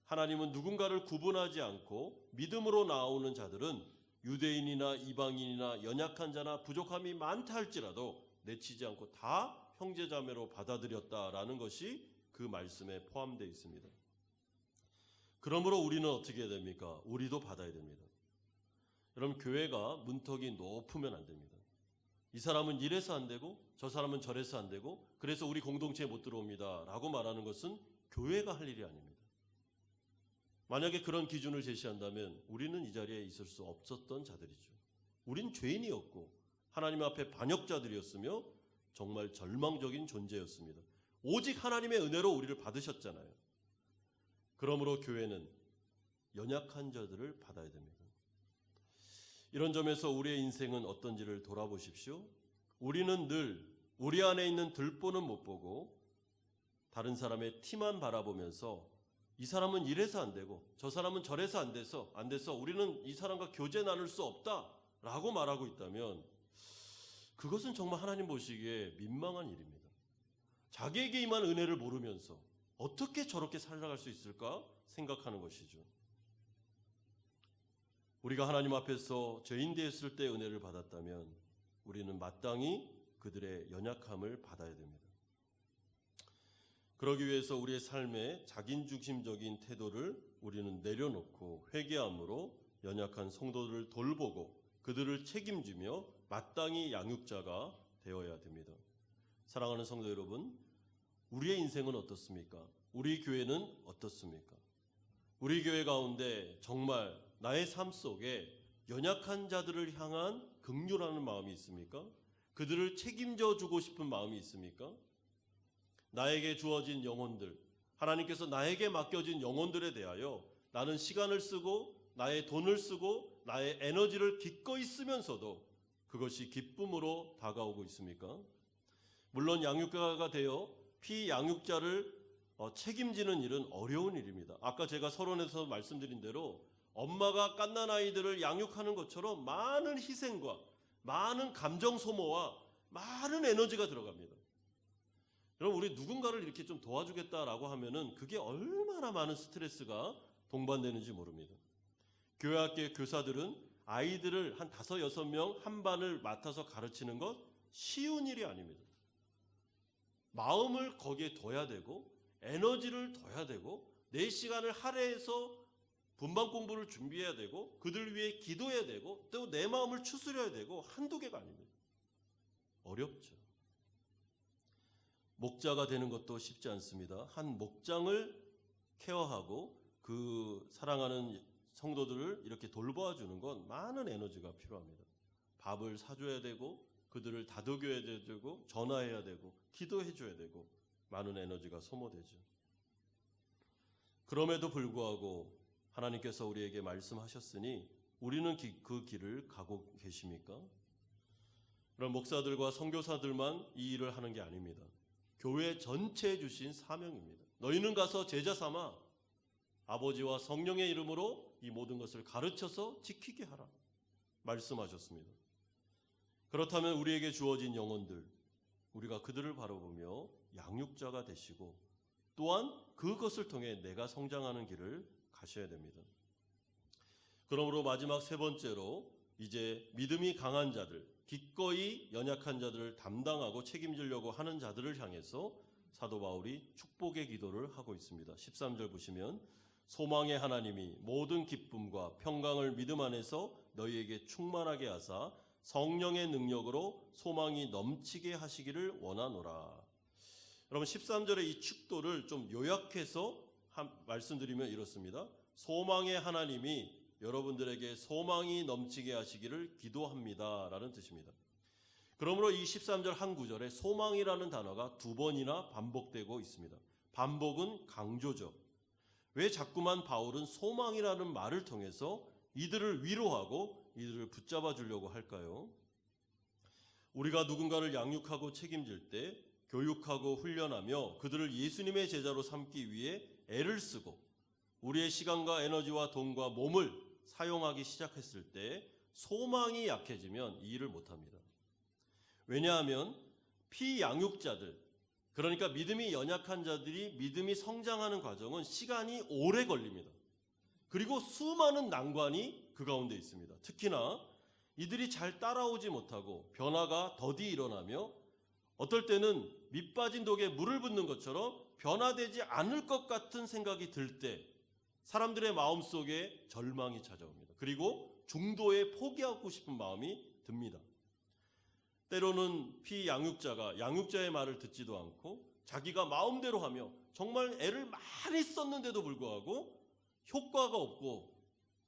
하나님은 누군가를 구분하지 않고 믿음으로 나오는 자들은 유대인이나 이방인이나 연약한 자나 부족함이 많다 할지라도 내치지 않고 다 형제자매로 받아들였다라는 것이 그 말씀에 포함되어 있습니다. 그러므로 우리는 어떻게 해야 됩니까? 우리도 받아야 됩니다. 여러분, 교회가 문턱이 높으면 안 됩니다. 이 사람은 이래서 안 되고 저 사람은 저래서 안 되고 그래서 우리 공동체에 못 들어옵니다 라고 말하는 것은 교회가 할 일이 아닙니다. 만약에 그런 기준을 제시한다면 우리는 이 자리에 있을 수 없었던 자들이죠. 우린 죄인이었고 하나님 앞에 반역자들이었으며 정말 절망적인 존재였습니다. 오직 하나님의 은혜로 우리를 받으셨잖아요. 그러므로 교회는 연약한 자들을 받아야 됩니다. 이런 점에서 우리의 인생은 어떤지를 돌아보십시오. 우리는 늘 우리 안에 있는 들보는 못 보고 다른 사람의 티만 바라보면서 이 사람은 이래서 안 되고 저 사람은 저래서 안 돼서 우리는 이 사람과 교제 나눌 수 없다라고 말하고 있다면 그것은 정말 하나님 보시기에 민망한 일입니다. 자기에게 임한 은혜를 모르면서 어떻게 저렇게 살아갈 수 있을까 생각하는 것이죠. 우리가 하나님 앞에서 죄인 되었을 때 은혜를 받았다면 우리는 마땅히 그들의 연약함을 받아야 됩니다. 그러기 위해서 우리의 삶에 자기중심적인 태도를 우리는 내려놓고 회개함으로 연약한 성도들을 돌보고 그들을 책임지며 마땅히 양육자가 되어야 됩니다. 사랑하는 성도 여러분, 우리의 인생은 어떻습니까? 우리 교회는 어떻습니까? 우리 교회 가운데 정말 나의 삶 속에 연약한 자들을 향한 긍휼하는 마음이 있습니까? 그들을 책임져 주고 싶은 마음이 있습니까? 나에게 주어진 영혼들, 하나님께서 나에게 맡겨진 영혼들에 대하여 나는 시간을 쓰고 나의 돈을 쓰고 나의 에너지를 기꺼이 쓰면서도 그것이 기쁨으로 다가오고 있습니까? 물론 양육자가 되어 피양육자를 책임지는 일은 어려운 일입니다. 아까 제가 서론에서 말씀드린 대로 엄마가 갓난 아이들을 양육하는 것처럼 많은 희생과 많은 감정 소모와 많은 에너지가 들어갑니다. 여러분, 우리 누군가를 이렇게 좀 도와주겠다라고 하면은 그게 얼마나 많은 스트레스가 동반되는지 모릅니다. 교회 학교의 교사들은 아이들을 한 5, 6명 한 반을 맡아서 가르치는 것 쉬운 일이 아닙니다. 마음을 거기에 둬야 되고 에너지를 둬야 되고 내 시간을 할애해서 분반 공부를 준비해야 되고 그들 위해 기도해야 되고 또 내 마음을 추스려야 되고 한두 개가 아닙니다. 어렵죠. 목자가 되는 것도 쉽지 않습니다. 한 목장을 케어하고 그 사랑하는 성도들을 이렇게 돌보아 주는 건 많은 에너지가 필요합니다. 밥을 사줘야 되고 그들을 다독여야 되고 전화해야 되고 기도해 줘야 되고 많은 에너지가 소모되죠. 그럼에도 불구하고 하나님께서 우리에게 말씀하셨으니 우리는 그 길을 가고 계십니까? 그럼 목사들과 선교사들만 이 일을 하는 게 아닙니다. 교회 전체에 주신 사명입니다. 너희는 가서 제자 삼아 아버지와 성령의 이름으로 이 모든 것을 가르쳐서 지키게 하라 말씀하셨습니다. 그렇다면 우리에게 주어진 영혼들, 우리가 그들을 바라보며 양육자가 되시고 또한 그것을 통해 내가 성장하는 길을 가셔야 됩니다. 그러므로 마지막 세 번째로 이제 믿음이 강한 자들, 기꺼이 연약한 자들을 담당하고 책임지려고 하는 자들을 향해서 사도 바울이 축복의 기도를 하고 있습니다. 13절 보시면 소망의 하나님이 모든 기쁨과 평강을 믿음 안에서 너희에게 충만하게 하사 성령의 능력으로 소망이 넘치게 하시기를 원하노라. 여러분 13절의 이 축도를 좀 요약해서 말씀드리면 이렇습니다. 소망의 하나님이 여러분들에게 소망이 넘치게 하시기를 기도합니다 라는 뜻입니다. 그러므로 이 13절 한 구절에 소망이라는 단어가 두 번이나 반복되고 있습니다. 반복은 강조죠. 왜 자꾸만 바울은 소망이라는 말을 통해서 이들을 위로하고 이들을 붙잡아 주려고 할까요? 우리가 누군가를 양육하고 책임질 때 교육하고 훈련하며 그들을 예수님의 제자로 삼기 위해 애를 쓰고 우리의 시간과 에너지와 돈과 몸을 사용하기 시작했을 때 소망이 약해지면 이 일을 못합니다. 왜냐하면 피양육자들, 그러니까 믿음이 연약한 자들이 믿음이 성장하는 과정은 시간이 오래 걸립니다. 그리고 수많은 난관이 그 가운데 있습니다. 특히나 이들이 잘 따라오지 못하고 변화가 더디 일어나며 어떨 때는 밑 빠진 독에 물을 붓는 것처럼 변화되지 않을 것 같은 생각이 들 때 사람들의 마음속에 절망이 찾아옵니다. 그리고 중도에 포기하고 싶은 마음이 듭니다. 때로는 피양육자가 양육자의 말을 듣지도 않고 자기가 마음대로 하며 정말 애를 많이 썼는데도 불구하고 효과가 없고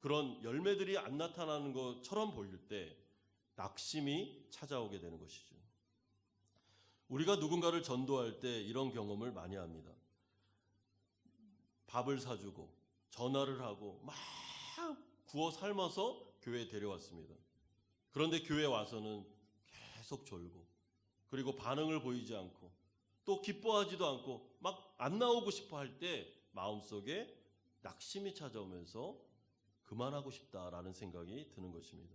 그런 열매들이 안 나타나는 것처럼 보일 때 낙심이 찾아오게 되는 것이죠. 우리가 누군가를 전도할 때 이런 경험을 많이 합니다. 밥을 사주고 전화를 하고 막 구워 삶아서 교회에 데려왔습니다. 그런데 교회에 와서는 계속 졸고 그리고 반응을 보이지 않고 또 기뻐하지도 않고 막 안 나오고 싶어 할 때 마음속에 낙심이 찾아오면서 그만하고 싶다라는 생각이 드는 것입니다.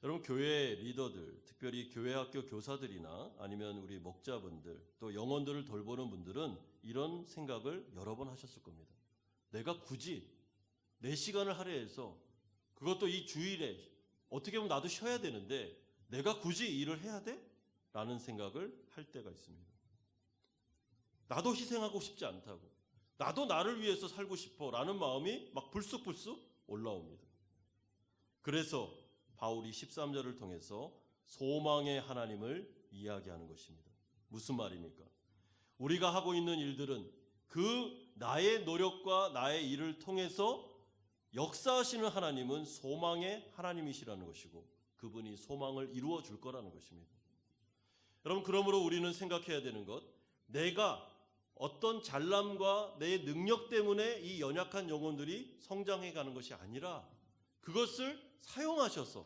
여러분 교회 리더들, 특별히 교회 학교 교사들이나 아니면 우리 목자분들 또 영혼들을 돌보는 분들은 이런 생각을 여러 번 하셨을 겁니다. 내가 굳이 내 시간을 할애해서 그것도 이 주일에 어떻게 보면 나도 쉬어야 되는데 내가 굳이 일을 해야 돼? 라는 생각을 할 때가 있습니다. 나도 희생하고 싶지 않다고 나도 나를 위해서 살고 싶어 라는 마음이 막 불쑥불쑥 올라옵니다. 그래서 바울이 13절을 통해서 소망의 하나님을 이야기하는 것입니다. 무슨 말입니까? 우리가 하고 있는 일들은 그 나의 노력과 나의 일을 통해서 역사하시는 하나님은 소망의 하나님이시라는 것이고 그분이 소망을 이루어 줄 거라는 것입니다. 여러분 그러므로 우리는 생각해야 되는 것, 내가 어떤 잘남과 내 능력 때문에 이 연약한 영혼들이 성장해 가는 것이 아니라 그것을 사용하셔서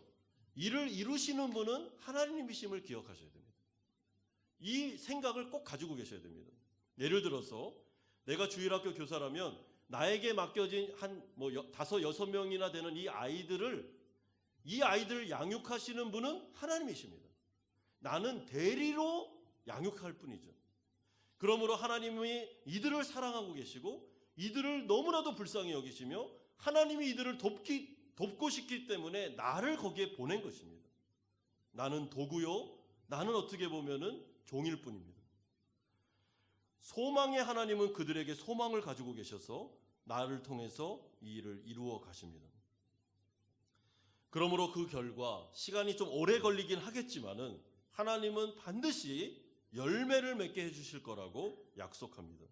일을 이루시는 분은 하나님이심을 기억하셔야 됩니다. 이 생각을 꼭 가지고 계셔야 됩니다. 예를 들어서 내가 주일학교 교사라면 나에게 맡겨진 한 5, 6명이나 되는 이 아이들을 양육하시는 분은 하나님이십니다. 나는 대리로 양육할 뿐이죠. 그러므로 하나님이 이들을 사랑하고 계시고 이들을 너무나도 불쌍히 여기시며 하나님이 이들을 돕고 싶기 때문에 나를 거기에 보낸 것입니다. 나는 도구요. 나는 어떻게 보면은 종일 뿐입니다. 소망의 하나님은 그들에게 소망을 가지고 계셔서 나를 통해서 이 일을 이루어 가십니다. 그러므로 그 결과 시간이 좀 오래 걸리긴 하겠지만은 하나님은 반드시 열매를 맺게 해주실 거라고 약속합니다.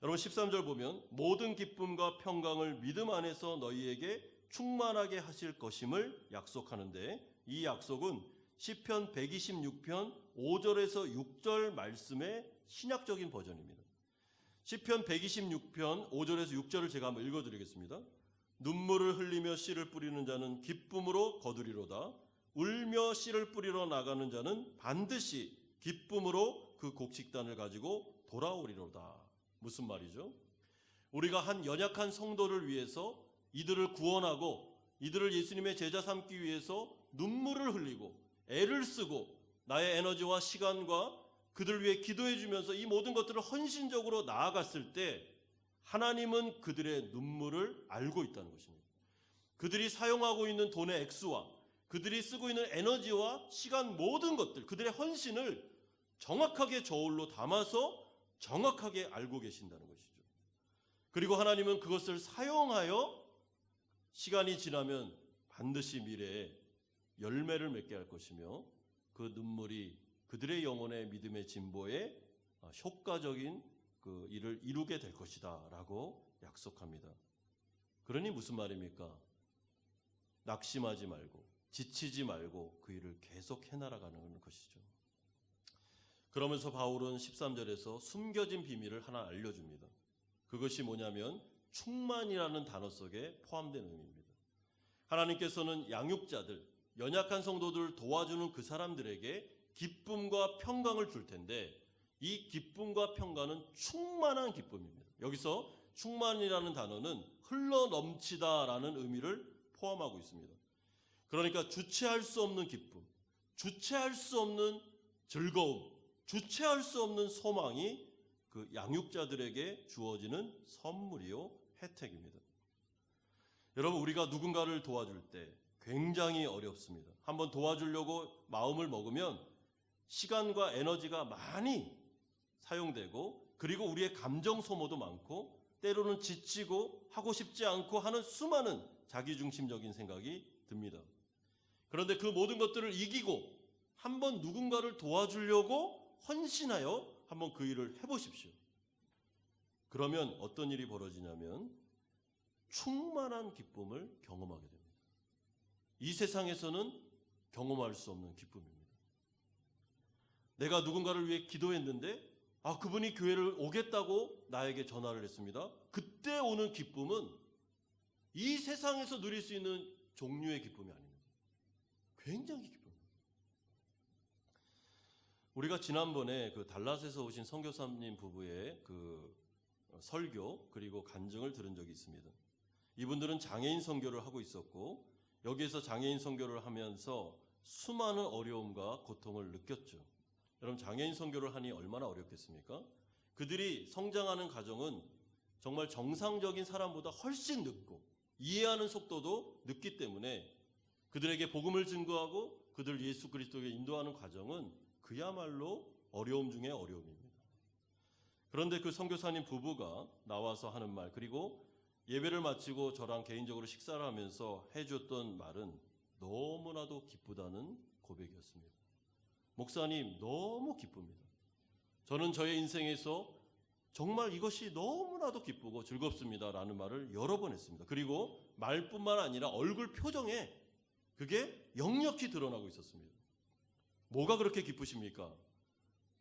여러분 13절 보면 모든 기쁨과 평강을 믿음 안에서 너희에게 충만하게 하실 것임을 약속하는데 이 약속은 시편 126편 5절에서 6절 말씀의 신약적인 버전입니다. 시편 126편 5절에서 6절을 제가 한번 읽어드리겠습니다. 눈물을 흘리며 씨를 뿌리는 자는 기쁨으로 거두리로다. 울며 씨를 뿌리러 나가는 자는 반드시 기쁨으로 그 곡식단을 가지고 돌아오리로다. 무슨 말이죠? 우리가 한 연약한 성도를 위해서 이들을 구원하고 이들을 예수님의 제자 삼기 위해서 눈물을 흘리고 애를 쓰고 나의 에너지와 시간과 그들 위해 기도해 주면서 이 모든 것들을 헌신적으로 나아갔을 때 하나님은 그들의 눈물을 알고 있다는 것입니다. 그들이 사용하고 있는 돈의 액수와 그들이 쓰고 있는 에너지와 시간 모든 것들, 그들의 헌신을 정확하게 저울로 담아서 정확하게 알고 계신다는 것이죠. 그리고 하나님은 그것을 사용하여 시간이 지나면 반드시 미래에 열매를 맺게 할 것이며 그 눈물이 그들의 영혼의 믿음의 진보에 효과적인 그 일을 이루게 될 것이다 라고 약속합니다. 그러니 무슨 말입니까? 낙심하지 말고 지치지 말고 그 일을 계속 해나가는 것이죠. 그러면서 바울은 13절에서 숨겨진 비밀을 하나 알려줍니다. 그것이 뭐냐면 충만이라는 단어 속에 포함된 의미입니다. 하나님께서는 양육자들, 연약한 성도들을 도와주는 그 사람들에게 기쁨과 평강을 줄 텐데 이 기쁨과 평강은 충만한 기쁨입니다. 여기서 충만이라는 단어는 흘러넘치다라는 의미를 포함하고 있습니다. 그러니까 주체할 수 없는 기쁨, 주체할 수 없는 즐거움, 주체할 수 없는 소망이 그 양육자들에게 주어지는 선물이요 혜택입니다. 여러분, 우리가 누군가를 도와줄 때 굉장히 어렵습니다. 한번 도와주려고 마음을 먹으면 시간과 에너지가 많이 사용되고 그리고 우리의 감정 소모도 많고 때로는 지치고 하고 싶지 않고 하는 수많은 자기중심적인 생각이 듭니다. 그런데 그 모든 것들을 이기고 한번 누군가를 도와주려고 헌신하여 한번 그 일을 해보십시오. 그러면 어떤 일이 벌어지냐면 충만한 기쁨을 경험하게 됩니다. 이 세상에서는 경험할 수 없는 기쁨입니다. 내가 누군가를 위해 기도했는데 그분이 교회를 오겠다고 나에게 전화를 했습니다. 그때 오는 기쁨은 이 세상에서 누릴 수 있는 종류의 기쁨이 아닙니다. 굉장히 기쁩니다. 우리가 지난번에 그 달랏에서 오신 선교사님 부부의 그 설교 그리고 간증을 들은 적이 있습니다. 이분들은 장애인 선교를 하고 있었고 여기에서 장애인 선교를 하면서 수많은 어려움과 고통을 느꼈죠. 여러분, 장애인 선교를 하니 얼마나 어렵겠습니까? 그들이 성장하는 과정은 정말 정상적인 사람보다 훨씬 늦고 이해하는 속도도 늦기 때문에 그들에게 복음을 증거하고 그들 예수 그리스도에게 인도하는 과정은 그야말로 어려움 중에 어려움입니다. 그런데 그 선교사님 부부가 나와서 하는 말, 그리고 예배를 마치고 저랑 개인적으로 식사를 하면서 해줬던 말은 너무나도 기쁘다는 고백이었습니다. 목사님, 너무 기쁩니다. 저는 저의 인생에서 정말 이것이 너무나도 기쁘고 즐겁습니다 라는 말을 여러 번 했습니다. 그리고 말뿐만 아니라 얼굴 표정에 그게 역력히 드러나고 있었습니다. 뭐가 그렇게 기쁘십니까?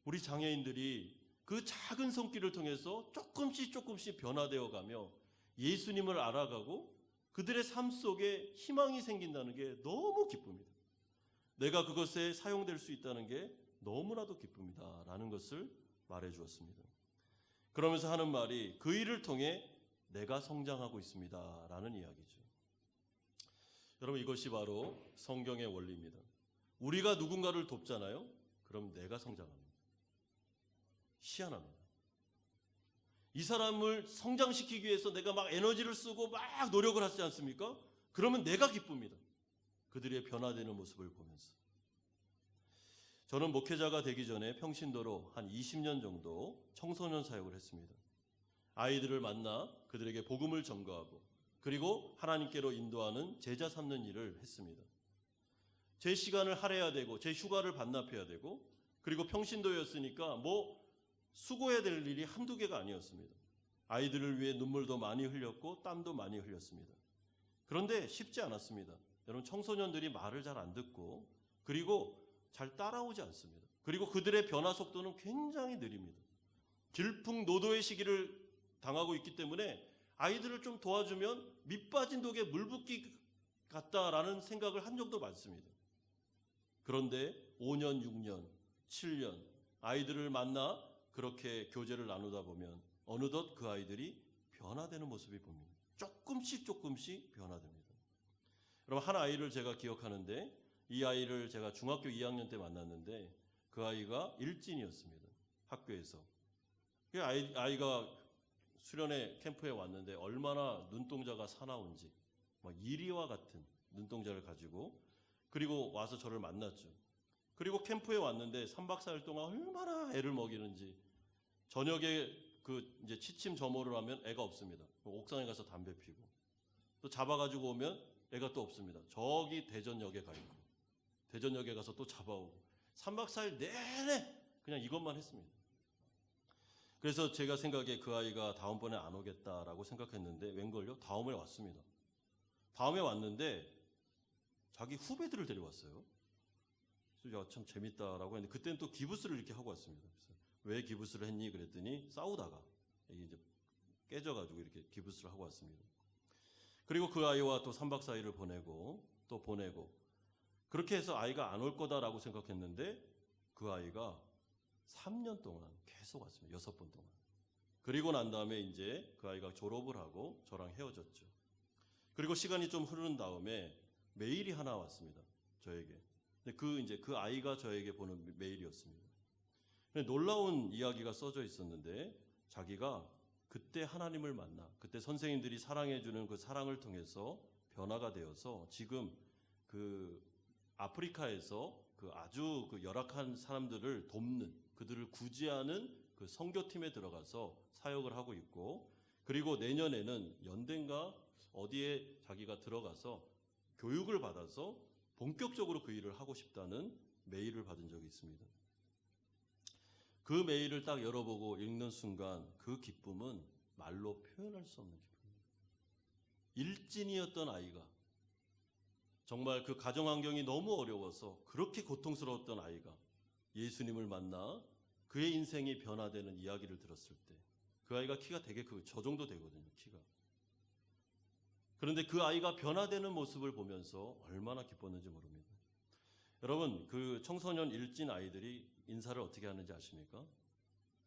우리 장애인들이 그 작은 손길을 통해서 조금씩 변화되어 가며 예수님을 알아가고 그들의 삶 속에 희망이 생긴다는 게 너무 기쁩니다. 내가 그것에 사용될 수 있다는 게 너무나도 기쁩니다 라는 것을 말해 주었습니다. 그러면서 하는 말이 그 일을 통해 내가 성장하고 있습니다 라는 이야기죠. 여러분, 이것이 바로 성경의 원리입니다. 우리가 누군가를 돕잖아요. 그럼 내가 성장합니다. 희한합니다. 이 사람을 성장시키기 위해서 내가 막 에너지를 쓰고 막 노력을 하지 않습니까? 그러면 내가 기쁩니다. 그들의 변화되는 모습을 보면서. 저는 목회자가 되기 전에 평신도로 한 20년 정도 청소년 사역을 했습니다. 아이들을 만나 그들에게 복음을 전가하고 그리고 하나님께로 인도하는 제자 삼는 일을 했습니다. 제 시간을 할애해야 되고 제 휴가를 반납해야 되고 그리고 평신도였으니까 수고해야 될 일이 한두 개가 아니었습니다. 아이들을 위해 눈물도 많이 흘렸고 땀도 많이 흘렸습니다. 그런데 쉽지 않았습니다. 여러분, 청소년들이 말을 잘 안 듣고 그리고 잘 따라오지 않습니다. 그리고 그들의 변화 속도는 굉장히 느립니다. 질풍노도의 시기를 당하고 있기 때문에 아이들을 좀 도와주면 밑빠진 독에 물 붓기 같다라는 생각을 한 적도 많습니다. 그런데 5년, 6년, 7년 아이들을 만나 그렇게 교제를 나누다 보면 어느덧 그 아이들이 변화되는 모습이 보입니다. 조금씩 변화됩니다. 여러분, 한 아이를 제가 기억하는데 이 아이를 제가 중학교 2학년 때 만났는데 그 아이가 일진이었습니다. 학교에서. 그 아이가 수련회 캠프에 왔는데 얼마나 눈동자가 사나운지, 막 이리와 같은 눈동자를 가지고, 그리고 와서 저를 만났죠. 그리고 캠프에 왔는데 3박 4일 동안 얼마나 애를 먹이는지. 저녁에 이제 취침 점호를 하면 애가 없습니다. 옥상에 가서 담배 피고, 또 잡아가지고 오면 애가 또 없습니다. 저기 대전역에 가 있고, 대전역에 가서 또 잡아오고, 3박 4일 내내 그냥 이것만 했습니다. 그래서 제가 생각에 그 아이가 다음번에 안 오겠다라고 생각했는데 웬걸요? 다음에 왔습니다. 다음에 왔는데 자기 후배들을 데려왔어요. 그래서 참 재밌다라고 했는데 그때는 또 기부스를 이렇게 하고 왔습니다. 그래서 왜 기부스를 했니? 그랬더니 싸우다가 이게 이제 깨져가지고 이렇게 기부스를 하고 왔습니다. 그리고 그 아이와 또 3박 4일을 보내고 또 보내고, 그렇게 해서 아이가 안 올 거다라고 생각했는데 그 아이가 3년 동안 계속 왔습니다. 6번 동안. 그리고 난 다음에 이제 그 아이가 졸업을 하고 저랑 헤어졌죠. 그리고 시간이 좀 흐른 다음에 메일이 하나 왔습니다. 저에게. 근데 이제 그 아이가 저에게 보낸 메일이었습니다. 근데 놀라운 이야기가 써져 있었는데, 자기가 그때 하나님을 만나, 그때 선생님들이 사랑해주는 그 사랑을 통해서 변화가 되어서 지금 그 아프리카에서 그 아주 그 열악한 사람들을 돕는, 그들을 구제하는 그 선교팀에 들어가서 사역을 하고 있고, 그리고 내년에는 연대인가 어디에 자기가 들어가서 교육을 받아서 본격적으로 그 일을 하고 싶다는 메일을 받은 적이 있습니다. 그 메일을 딱 열어보고 읽는 순간 그 기쁨은 말로 표현할 수 없는 기쁨입니다. 일진이었던 아이가, 정말 그 가정 환경이 너무 어려워서 그렇게 고통스러웠던 아이가 예수님을 만나 그의 인생이 변화되는 이야기를 들었을 때, 그 아이가 키가 되게 저 정도 되거든요, 키가. 그런데 그 아이가 변화되는 모습을 보면서 얼마나 기뻤는지 모릅니다. 여러분, 그 청소년 일진 아이들이 인사를 어떻게 하는지 아십니까?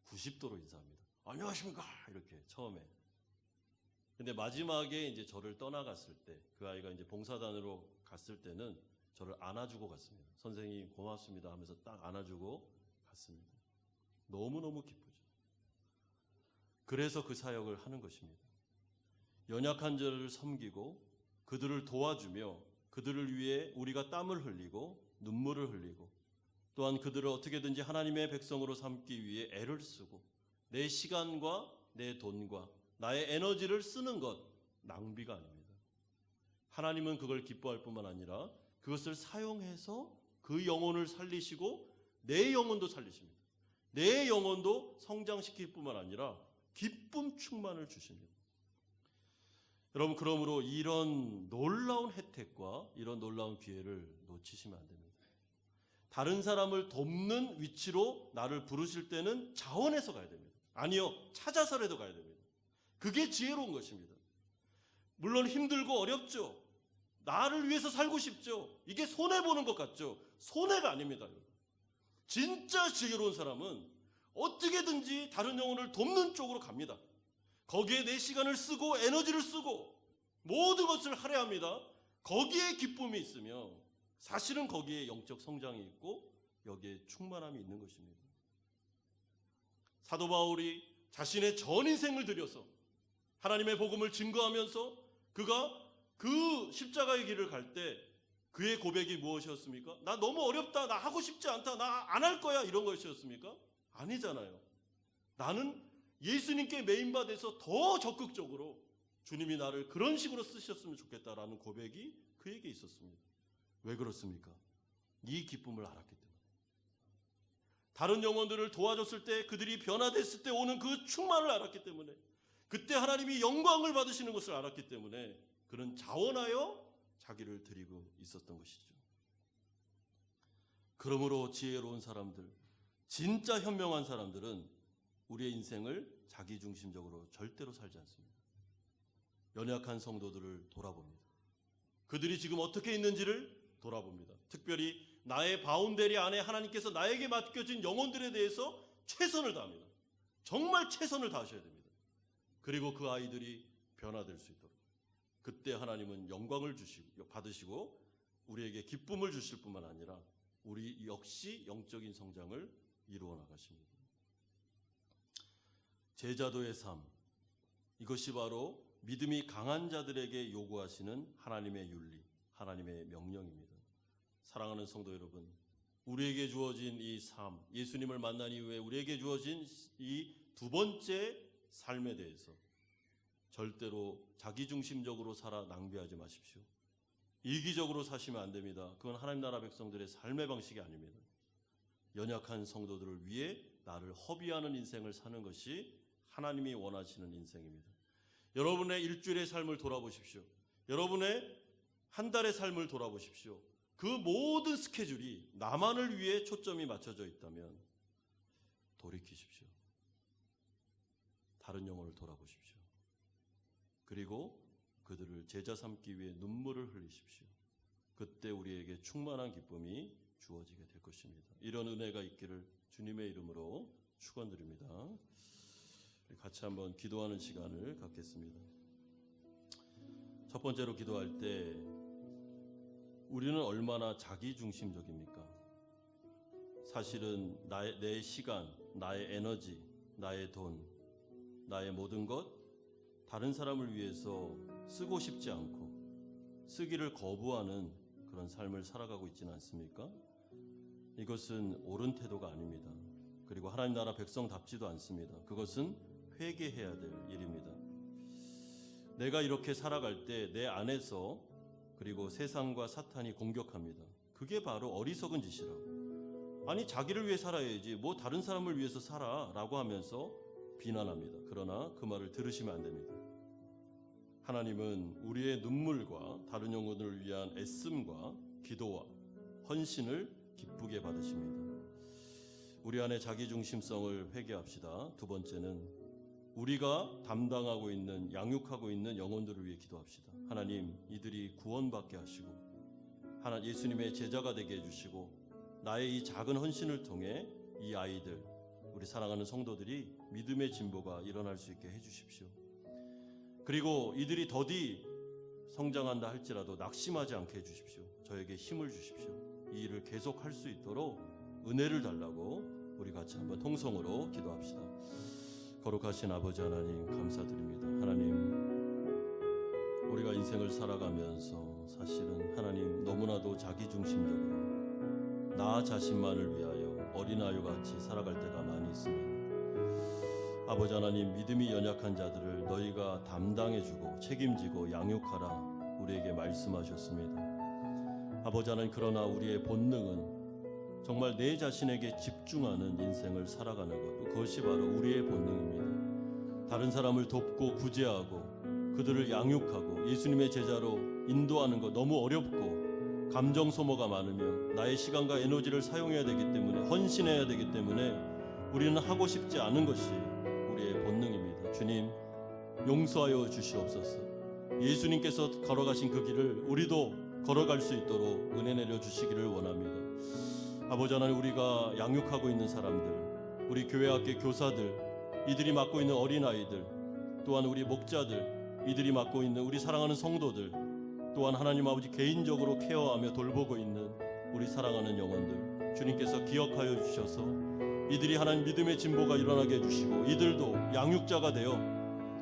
90도로 인사합니다. 안녕하십니까? 이렇게 처음에. 근데 마지막에 이제 저를 떠나갔을 때, 그 아이가 이제 봉사단으로 갔을 때는 저를 안아주고 갔습니다. 선생님 고맙습니다 하면서 딱 안아주고 갔습니다. 너무너무 기쁘죠. 그래서 그 사역을 하는 것입니다. 연약한 자를 섬기고 그들을 도와주며 그들을 위해 우리가 땀을 흘리고 눈물을 흘리고, 또한 그들을 어떻게든지 하나님의 백성으로 삼기 위해 애를 쓰고 내 시간과 내 돈과 나의 에너지를 쓰는 것, 낭비가 아닙니다. 하나님은 그걸 기뻐할 뿐만 아니라 그것을 사용해서 그 영혼을 살리시고 내 영혼도 살리십니다. 내 영혼도 성장시킬 뿐만 아니라 기쁨 충만을 주십니다. 여러분, 그러므로 이런 놀라운 혜택과 이런 놀라운 기회를 놓치시면 안 됩니다. 다른 사람을 돕는 위치로 나를 부르실 때는 자원해서 가야 됩니다. 아니요, 찾아서라도 가야 됩니다. 그게 지혜로운 것입니다. 물론 힘들고 어렵죠. 나를 위해서 살고 싶죠. 이게 손해보는 것 같죠. 손해가 아닙니다. 진짜 지혜로운 사람은 어떻게든지 다른 영혼을 돕는 쪽으로 갑니다. 거기에 내 시간을 쓰고 에너지를 쓰고 모든 것을 할애합니다. 거기에 기쁨이 있으며 사실은 거기에 영적 성장이 있고 여기에 충만함이 있는 것입니다. 사도 바울이 자신의 전 인생을 들여서 하나님의 복음을 증거하면서 그가 그 십자가의 길을 갈 때 그의 고백이 무엇이었습니까? 나 너무 어렵다, 나 하고 싶지 않다, 나 안 할 거야, 이런 것이었습니까? 아니잖아요. 나는 예수님께 메인받아서 더 적극적으로 주님이 나를 그런 식으로 쓰셨으면 좋겠다라는 고백이 그에게 있었습니다. 왜 그렇습니까? 이 기쁨을 알았기 때문에. 다른 영혼들을 도와줬을 때, 그들이 변화됐을 때 오는 그 충만을 알았기 때문에, 그때 하나님이 영광을 받으시는 것을 알았기 때문에 그는 자원하여 자기를 드리고 있었던 것이죠. 그러므로 지혜로운 사람들, 진짜 현명한 사람들은 우리의 인생을 자기중심적으로 절대로 살지 않습니다. 연약한 성도들을 돌아봅니다. 그들이 지금 어떻게 있는지를 돌아봅니다. 특별히 나의 바운데리 안에 하나님께서 나에게 맡겨진 영혼들에 대해서 최선을 다합니다. 정말 최선을 다하셔야 됩니다. 그리고 그 아이들이 변화될 수 있도록. 그때 하나님은 영광을 받으시고 우리에게 기쁨을 주실 뿐만 아니라 우리 역시 영적인 성장을 이루어 나가십니다. 제자도의 삶, 이것이 바로 믿음이 강한 자들에게 요구하시는 하나님의 윤리, 하나님의 명령입니다. 사랑하는 성도 여러분, 우리에게 주어진 이 삶, 예수님을 만난 이후에 우리에게 주어진 이 두 번째 삶에 대해서 절대로 자기중심적으로 살아 낭비하지 마십시오. 이기적으로 사시면 안 됩니다. 그건 하나님 나라 백성들의 삶의 방식이 아닙니다. 연약한 성도들을 위해 나를 허비하는 인생을 사는 것이 하나님이 원하시는 인생입니다. 여러분의 일주일의 삶을 돌아보십시오. 여러분의 한 달의 삶을 돌아보십시오. 그 모든 스케줄이 나만을 위해 초점이 맞춰져 있다면 돌이키십시오. 다른 영혼을 돌아보십시오. 그리고 그들을 제자 삼기 위해 눈물을 흘리십시오. 그때 우리에게 충만한 기쁨이 주어지게 될 것입니다. 이런 은혜가 있기를 주님의 이름으로 축원드립니다. 같이 한번 기도하는 시간을 갖겠습니다. 첫 번째로 기도할 때 우리는 얼마나 자기중심적입니까? 사실은 내 시간, 나의 에너지, 나의 돈, 나의 모든 것 다른 사람을 위해서 쓰고 싶지 않고 쓰기를 거부하는 그런 삶을 살아가고 있지는 않습니까? 이것은 옳은 태도가 아닙니다. 그리고 하나님 나라 백성답지도 않습니다. 그것은 회개해야 될 일입니다. 내가 이렇게 살아갈 때 내 안에서 그리고 세상과 사탄이 공격합니다. 그게 바로 어리석은 짓이라. 아니 자기를 위해 살아야지 뭐 다른 사람을 위해서 살아 라고 하면서 비난합니다. 그러나 그 말을 들으시면 안 됩니다. 하나님은 우리의 눈물과 다른 영혼을 위한 애씀과 기도와 헌신을 기쁘게 받으십니다. 우리 안에 자기중심성을 회개합시다. 두 번째는 우리가 담당하고 있는 양육하고 있는 영혼들을 위해 기도합시다. 하나님 이들이 구원받게 하시고 예수님의 제자가 되게 해주시고 나의 이 작은 헌신을 통해 이 아이들 우리 사랑하는 성도들이 믿음의 진보가 일어날 수 있게 해주십시오. 그리고 이들이 더디 성장한다 할지라도 낙심하지 않게 해주십시오. 저에게 힘을 주십시오. 이 일을 계속할 수 있도록 은혜를 달라고 우리 같이 한번 통성으로 기도합시다. 거룩하신 아버지 하나님 감사드립니다. 하나님 우리가 인생을 살아가면서 사실은 하나님 너무나도 자기중심적으로 나 자신만을 위하여 어린아이같이 살아갈 때가 많이 있습니다. 아버지 하나님 믿음이 연약한 자들을 너희가 담당해주고 책임지고 양육하라 우리에게 말씀하셨습니다. 아버지 하나님 그러나 우리의 본능은 정말 내 자신에게 집중하는 인생을 살아가는 것 그것이 바로 우리의 본능입니다. 다른 사람을 돕고 구제하고 그들을 양육하고 예수님의 제자로 인도하는 것 너무 어렵고 감정 소모가 많으며 나의 시간과 에너지를 사용해야 되기 때문에 헌신해야 되기 때문에 우리는 하고 싶지 않은 것이 우리의 본능입니다. 주님 용서하여 주시옵소서. 예수님께서 걸어가신 그 길을 우리도 걸어갈 수 있도록 은혜 내려주시기를 원합니다. 아버지 하나님 우리가 양육하고 있는 사람들 우리 교회학교 교사들 이들이 맡고 있는 어린아이들 또한 우리 목자들 이들이 맡고 있는 우리 사랑하는 성도들 또한 하나님 아버지 개인적으로 케어하며 돌보고 있는 우리 사랑하는 영혼들 주님께서 기억하여 주셔서 이들이 하나님 믿음의 진보가 일어나게 해주시고 이들도 양육자가 되어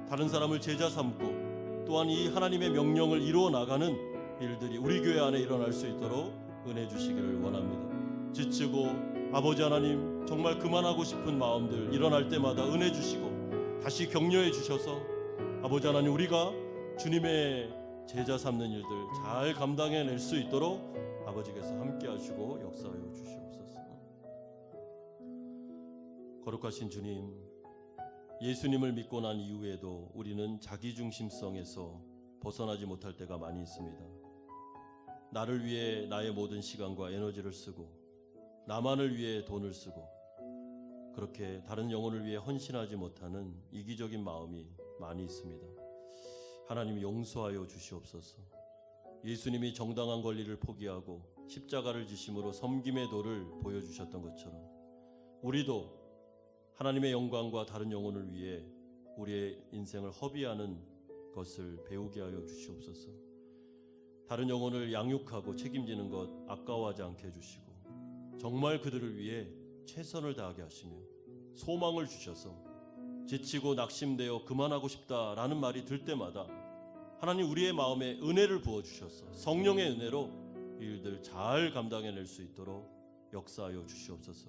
다른 사람을 제자 삼고 또한 이 하나님의 명령을 이루어 나가는 일들이 우리 교회 안에 일어날 수 있도록 은혜 주시기를 원합니다. 지치고 아버지 하나님 정말 그만하고 싶은 마음들 일어날 때마다 은혜 주시고 다시 격려해 주셔서 아버지 하나님 우리가 주님의 제자 삼는 일들 잘 감당해낼 수 있도록 아버지께서 함께 하시고 역사하여 주시옵소서. 거룩하신 주님 예수님을 믿고 난 이후에도 우리는 자기중심성에서 벗어나지 못할 때가 많이 있습니다. 나를 위해 나의 모든 시간과 에너지를 쓰고 나만을 위해 돈을 쓰고 그렇게 다른 영혼을 위해 헌신하지 못하는 이기적인 마음이 많이 있습니다. 하나님 용서하여 주시옵소서. 예수님이 정당한 권리를 포기하고 십자가를 지심으로 섬김의 도를 보여주셨던 것처럼 우리도 하나님의 영광과 다른 영혼을 위해 우리의 인생을 허비하는 것을 배우게 하여 주시옵소서. 다른 영혼을 양육하고 책임지는 것 아까워하지 않게 해주시고 정말 그들을 위해 최선을 다하게 하시며 소망을 주셔서 지치고 낙심되어 그만하고 싶다라는 말이 들 때마다 하나님 우리의 마음에 은혜를 부어주셔서 성령의 은혜로 이 일들 잘 감당해낼 수 있도록 역사하여 주시옵소서.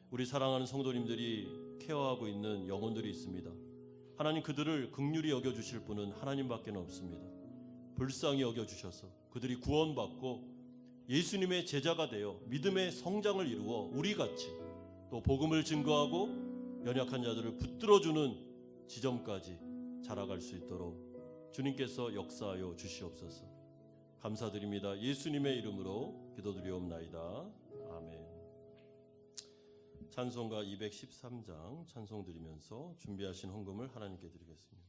우리 사랑하는 성도님들이 케어하고 있는 영혼들이 있습니다. 하나님 그들을 긍휼히 여겨주실 분은 하나님밖에 없습니다. 불쌍히 여겨주셔서 그들이 구원받고 예수님의 제자가 되어 믿음의 성장을 이루어 우리같이 또 복음을 증거하고 연약한 자들을 붙들어주는 지점까지 자라갈 수 있도록 주님께서 역사하여 주시옵소서. 감사드립니다. 예수님의 이름으로 기도드리옵나이다. 아멘. 찬송가 213장 찬송 드리면서 준비하신 헌금을 하나님께 드리겠습니다.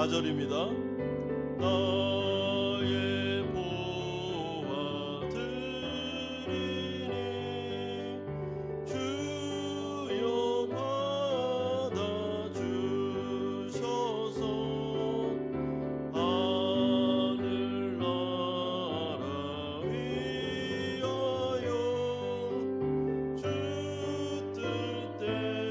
절입니다. 나의 보화 드리니 주여 받아 주셔서 하늘나라 위하여 주 뜻대로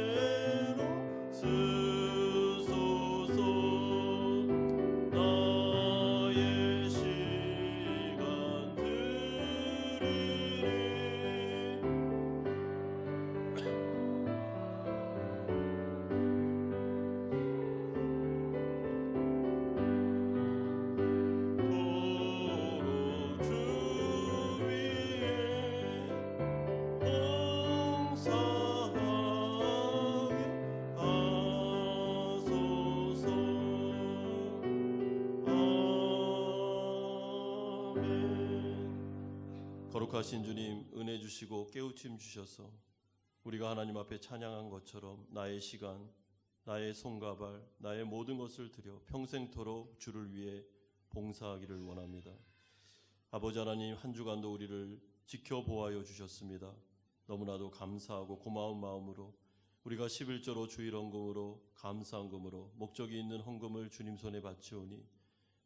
거룩하신 주님, 은혜 주시고 깨우침 주셔서 우리가 하나님 앞에 찬양한 것처럼 나의 시간, 나의 손과 발, 나의 모든 것을 드려 평생토록 주를 위해 봉사하기를 원합니다. 아버지 하나님, 한 주간도 우리를 지켜보아여 주셨습니다. 너무나도 감사하고 고마운 마음으로 우리가 11조로 주일헌금으로 감사헌금으로 목적이 있는 헌금을 주님 손에 바치오니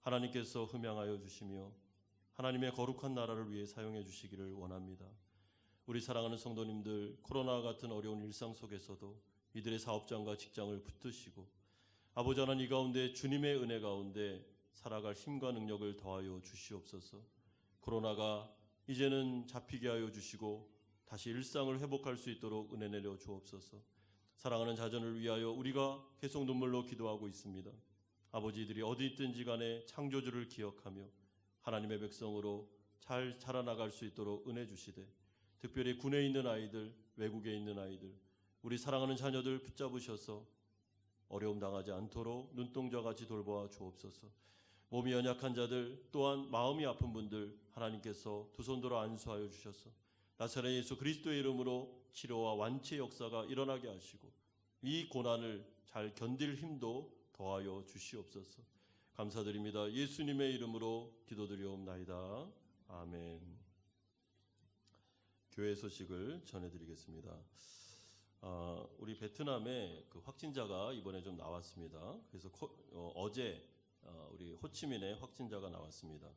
하나님께서 흠양하여 주시며 하나님의 거룩한 나라를 위해 사용해 주시기를 원합니다. 우리 사랑하는 성도님들, 코로나와 같은 어려운 일상 속에서도 이들의 사업장과 직장을 붙드시고 아버지 하나님, 이 가운데 주님의 은혜 가운데 살아갈 힘과 능력을 더하여 주시옵소서. 코로나가 이제는 잡히게 하여 주시고 다시 일상을 회복할 수 있도록 은혜 내려 주옵소서. 사랑하는 자전을 위하여 우리가 계속 눈물로 기도하고 있습니다. 아버지들이 어디 있든지 간에 창조주를 기억하며 하나님의 백성으로 잘 자라나갈 수 있도록 은혜 주시되, 특별히 군에 있는 아이들, 외국에 있는 아이들, 우리 사랑하는 자녀들 붙잡으셔서 어려움 당하지 않도록 눈동자같이 돌보아 주옵소서. 몸이 연약한 자들, 또한 마음이 아픈 분들 하나님께서 두 손 들어 안수하여 주셔서 나사렛 예수 그리스도의 이름으로 치료와 완치의 역사가 일어나게 하시고 이 고난을 잘 견딜 힘도 더하여 주시옵소서. 감사드립니다. 예수님의 이름으로 기도드리옵나이다. 아멘. 교회 소식을 전해드리겠습니다. 우리 베트남에 그 확진자가 이번에 좀 나왔습니다. 그래서 어제 우리 호치민에 확진자가 나왔습니다.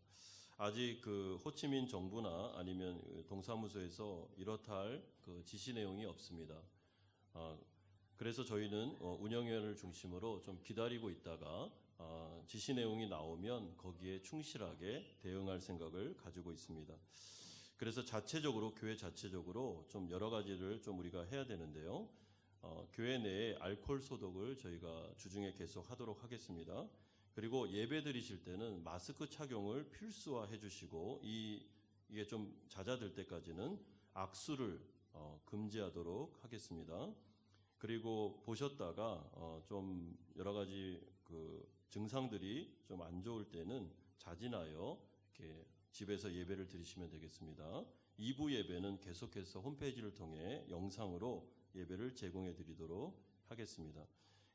아직 그 호치민 정부나 아니면 동사무소에서 이렇다 할 그 지시 내용이 없습니다. 그래서 저희는 운영위원회를 중심으로 좀 기다리고 있다가 지시 내용이 나오면 거기에 충실하게 대응할 생각을 가지고 있습니다. 그래서 자체적으로 교회 자체적으로 좀 여러 가지를 좀 우리가 해야 되는데요. 교회 내에 알코올 소독을 저희가 주중에 계속 하도록 하겠습니다. 그리고 예배 드리실 때는 마스크 착용을 필수화해 주시고 이게 좀 잦아들 때까지는 악수를 금지하도록 하겠습니다. 그리고 보셨다가 좀 여러 가지 그 증상들이 좀 안 좋을 때는 자진하여 이렇게 집에서 예배를 드리시면 되겠습니다. 2부 예배는 계속해서 홈페이지를 통해 영상으로 예배를 제공해 드리도록 하겠습니다.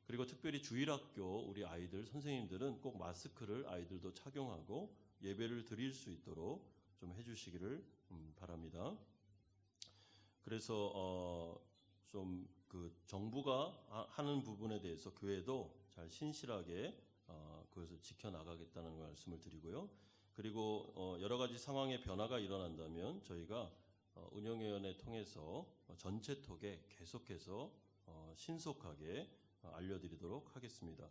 그리고 특별히 주일학교 우리 아이들 선생님들은 꼭 마스크를 아이들도 착용하고 예배를 드릴 수 있도록 좀 해주시기를 바랍니다. 그래서 좀 그 정부가 하는 부분에 대해서 교회도 잘 신실하게 그것을 지켜나가겠다는 말씀을 드리고요. 그리고 여러 가지 상황의 변화가 일어난다면 저희가 운영위원회 통해서 전체 톡에 계속해서 신속하게 알려드리도록 하겠습니다.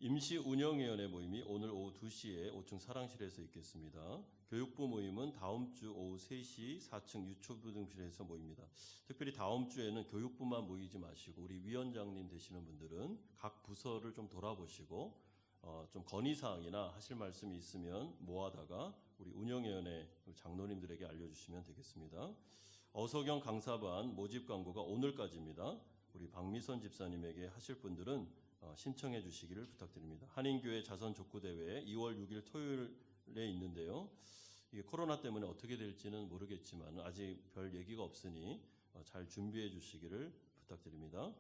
임시운영위원회 모임이 오늘 오후 2시에 5층 사랑실에서 있겠습니다. 교육부 모임은 다음 주 오후 3시 4층 유초부 등실에서 모입니다. 특별히 다음 주에는 교육부만 모이지 마시고 우리 위원장님 되시는 분들은 각 부서를 좀 돌아보시고 좀 건의사항이나 하실 말씀이 있으면 모아다가 우리 운영위원회 장로님들에게 알려주시면 되겠습니다. 어석영 강사반 모집 광고가 오늘까지입니다. 우리 박미선 집사님에게 하실 분들은 신청해 주시기를 부탁드립니다. 한인교회 자선족구대회 2월 6일 토요일에 있는데요. 이게 코로나 때문에 어떻게 될지는 모르겠지만 아직 별 얘기가 없으니 잘 준비해 주시기를 부탁드립니다.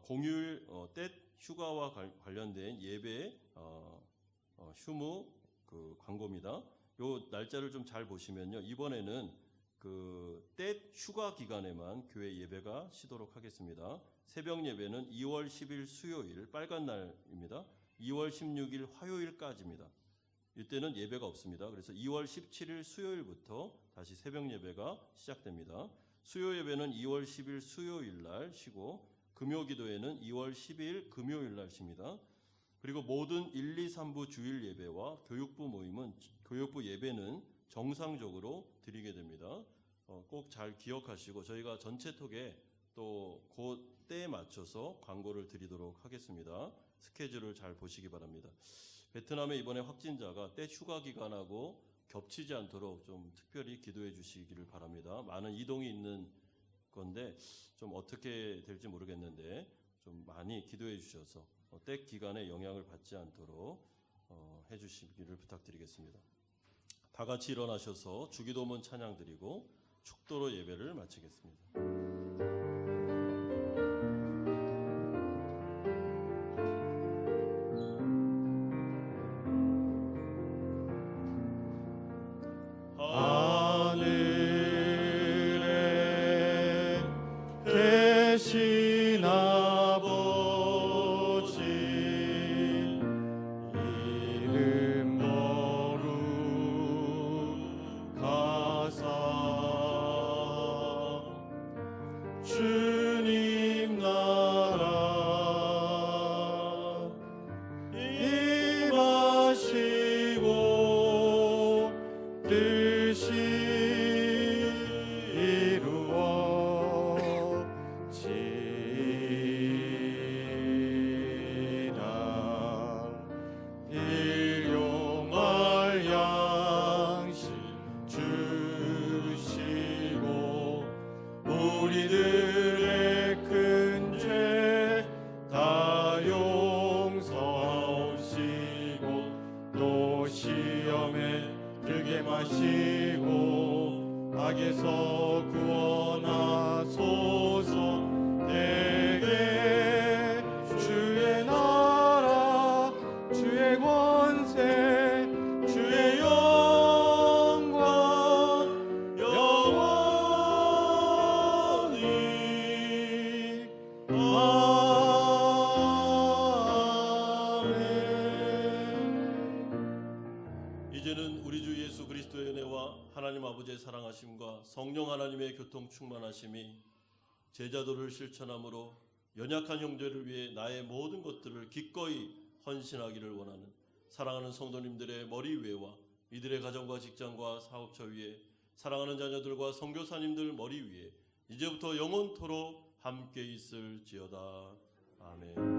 공휴일 때 휴가와 관련된 예배 휴무 그 광고입니다. 요 날짜를 좀 잘 보시면요. 이번에는 그 때 휴가 기간에만 교회 예배가 쉬도록 하겠습니다. 새벽 예배는 2월 10일 수요일 빨간 날입니다. 2월 16일 화요일까지입니다. 이때는 예배가 없습니다. 그래서 2월 17일 수요일부터 다시 새벽 예배가 시작됩니다. 수요 예배는 2월 10일 수요일 날 쉬고 금요 기도회는 2월 10일 금요일 날 쉽니다. 그리고 모든 1, 2, 3부 주일 예배와 교육부 예배는 정상적으로 드리게 됩니다. 꼭 잘 기억하시고 저희가 전체 톡에 또 그 때에 맞춰서 광고를 드리도록 하겠습니다. 스케줄을 잘 보시기 바랍니다. 베트남의 이번에 확진자가 때 휴가 기간하고 겹치지 않도록 좀 특별히 기도해 주시기를 바랍니다. 많은 이동이 있는 건데 좀 어떻게 될지 모르겠는데 좀 많이 기도해 주셔서 때 기간에 영향을 받지 않도록 해 주시기를 부탁드리겠습니다. 다 같이 일어나셔서 주기도문 찬양 드리고 축도로 예배를 마치겠습니다. 하늘에 계신 아버지 이름 거룩하사 주님 나라 임하시고 뜻이 이루어지라. 일용할 양식 주시고 우리들의 큰 죄 다 용서하시고 또 시험에 들게 마시고 악에서 구원하소서. 내게 주의 나라 주의 권세 주의 영광 영원히 아멘. 이제는 우리 주 예수 그리스도의 은혜와 하나님 아버지의 사랑하심과 성령 하나님의 교통 충만하심이 제자도를 실천함으로 연약한 형제를 위해 나의 모든 것들을 기꺼이 헌신하기를 원하는 사랑하는 성도님들의 머리 위에와 이들의 가정과 직장과 사업처 위에 사랑하는 자녀들과 선교사님들 머리 위에 이제부터 영원토록 함께 있을지어다. 아멘.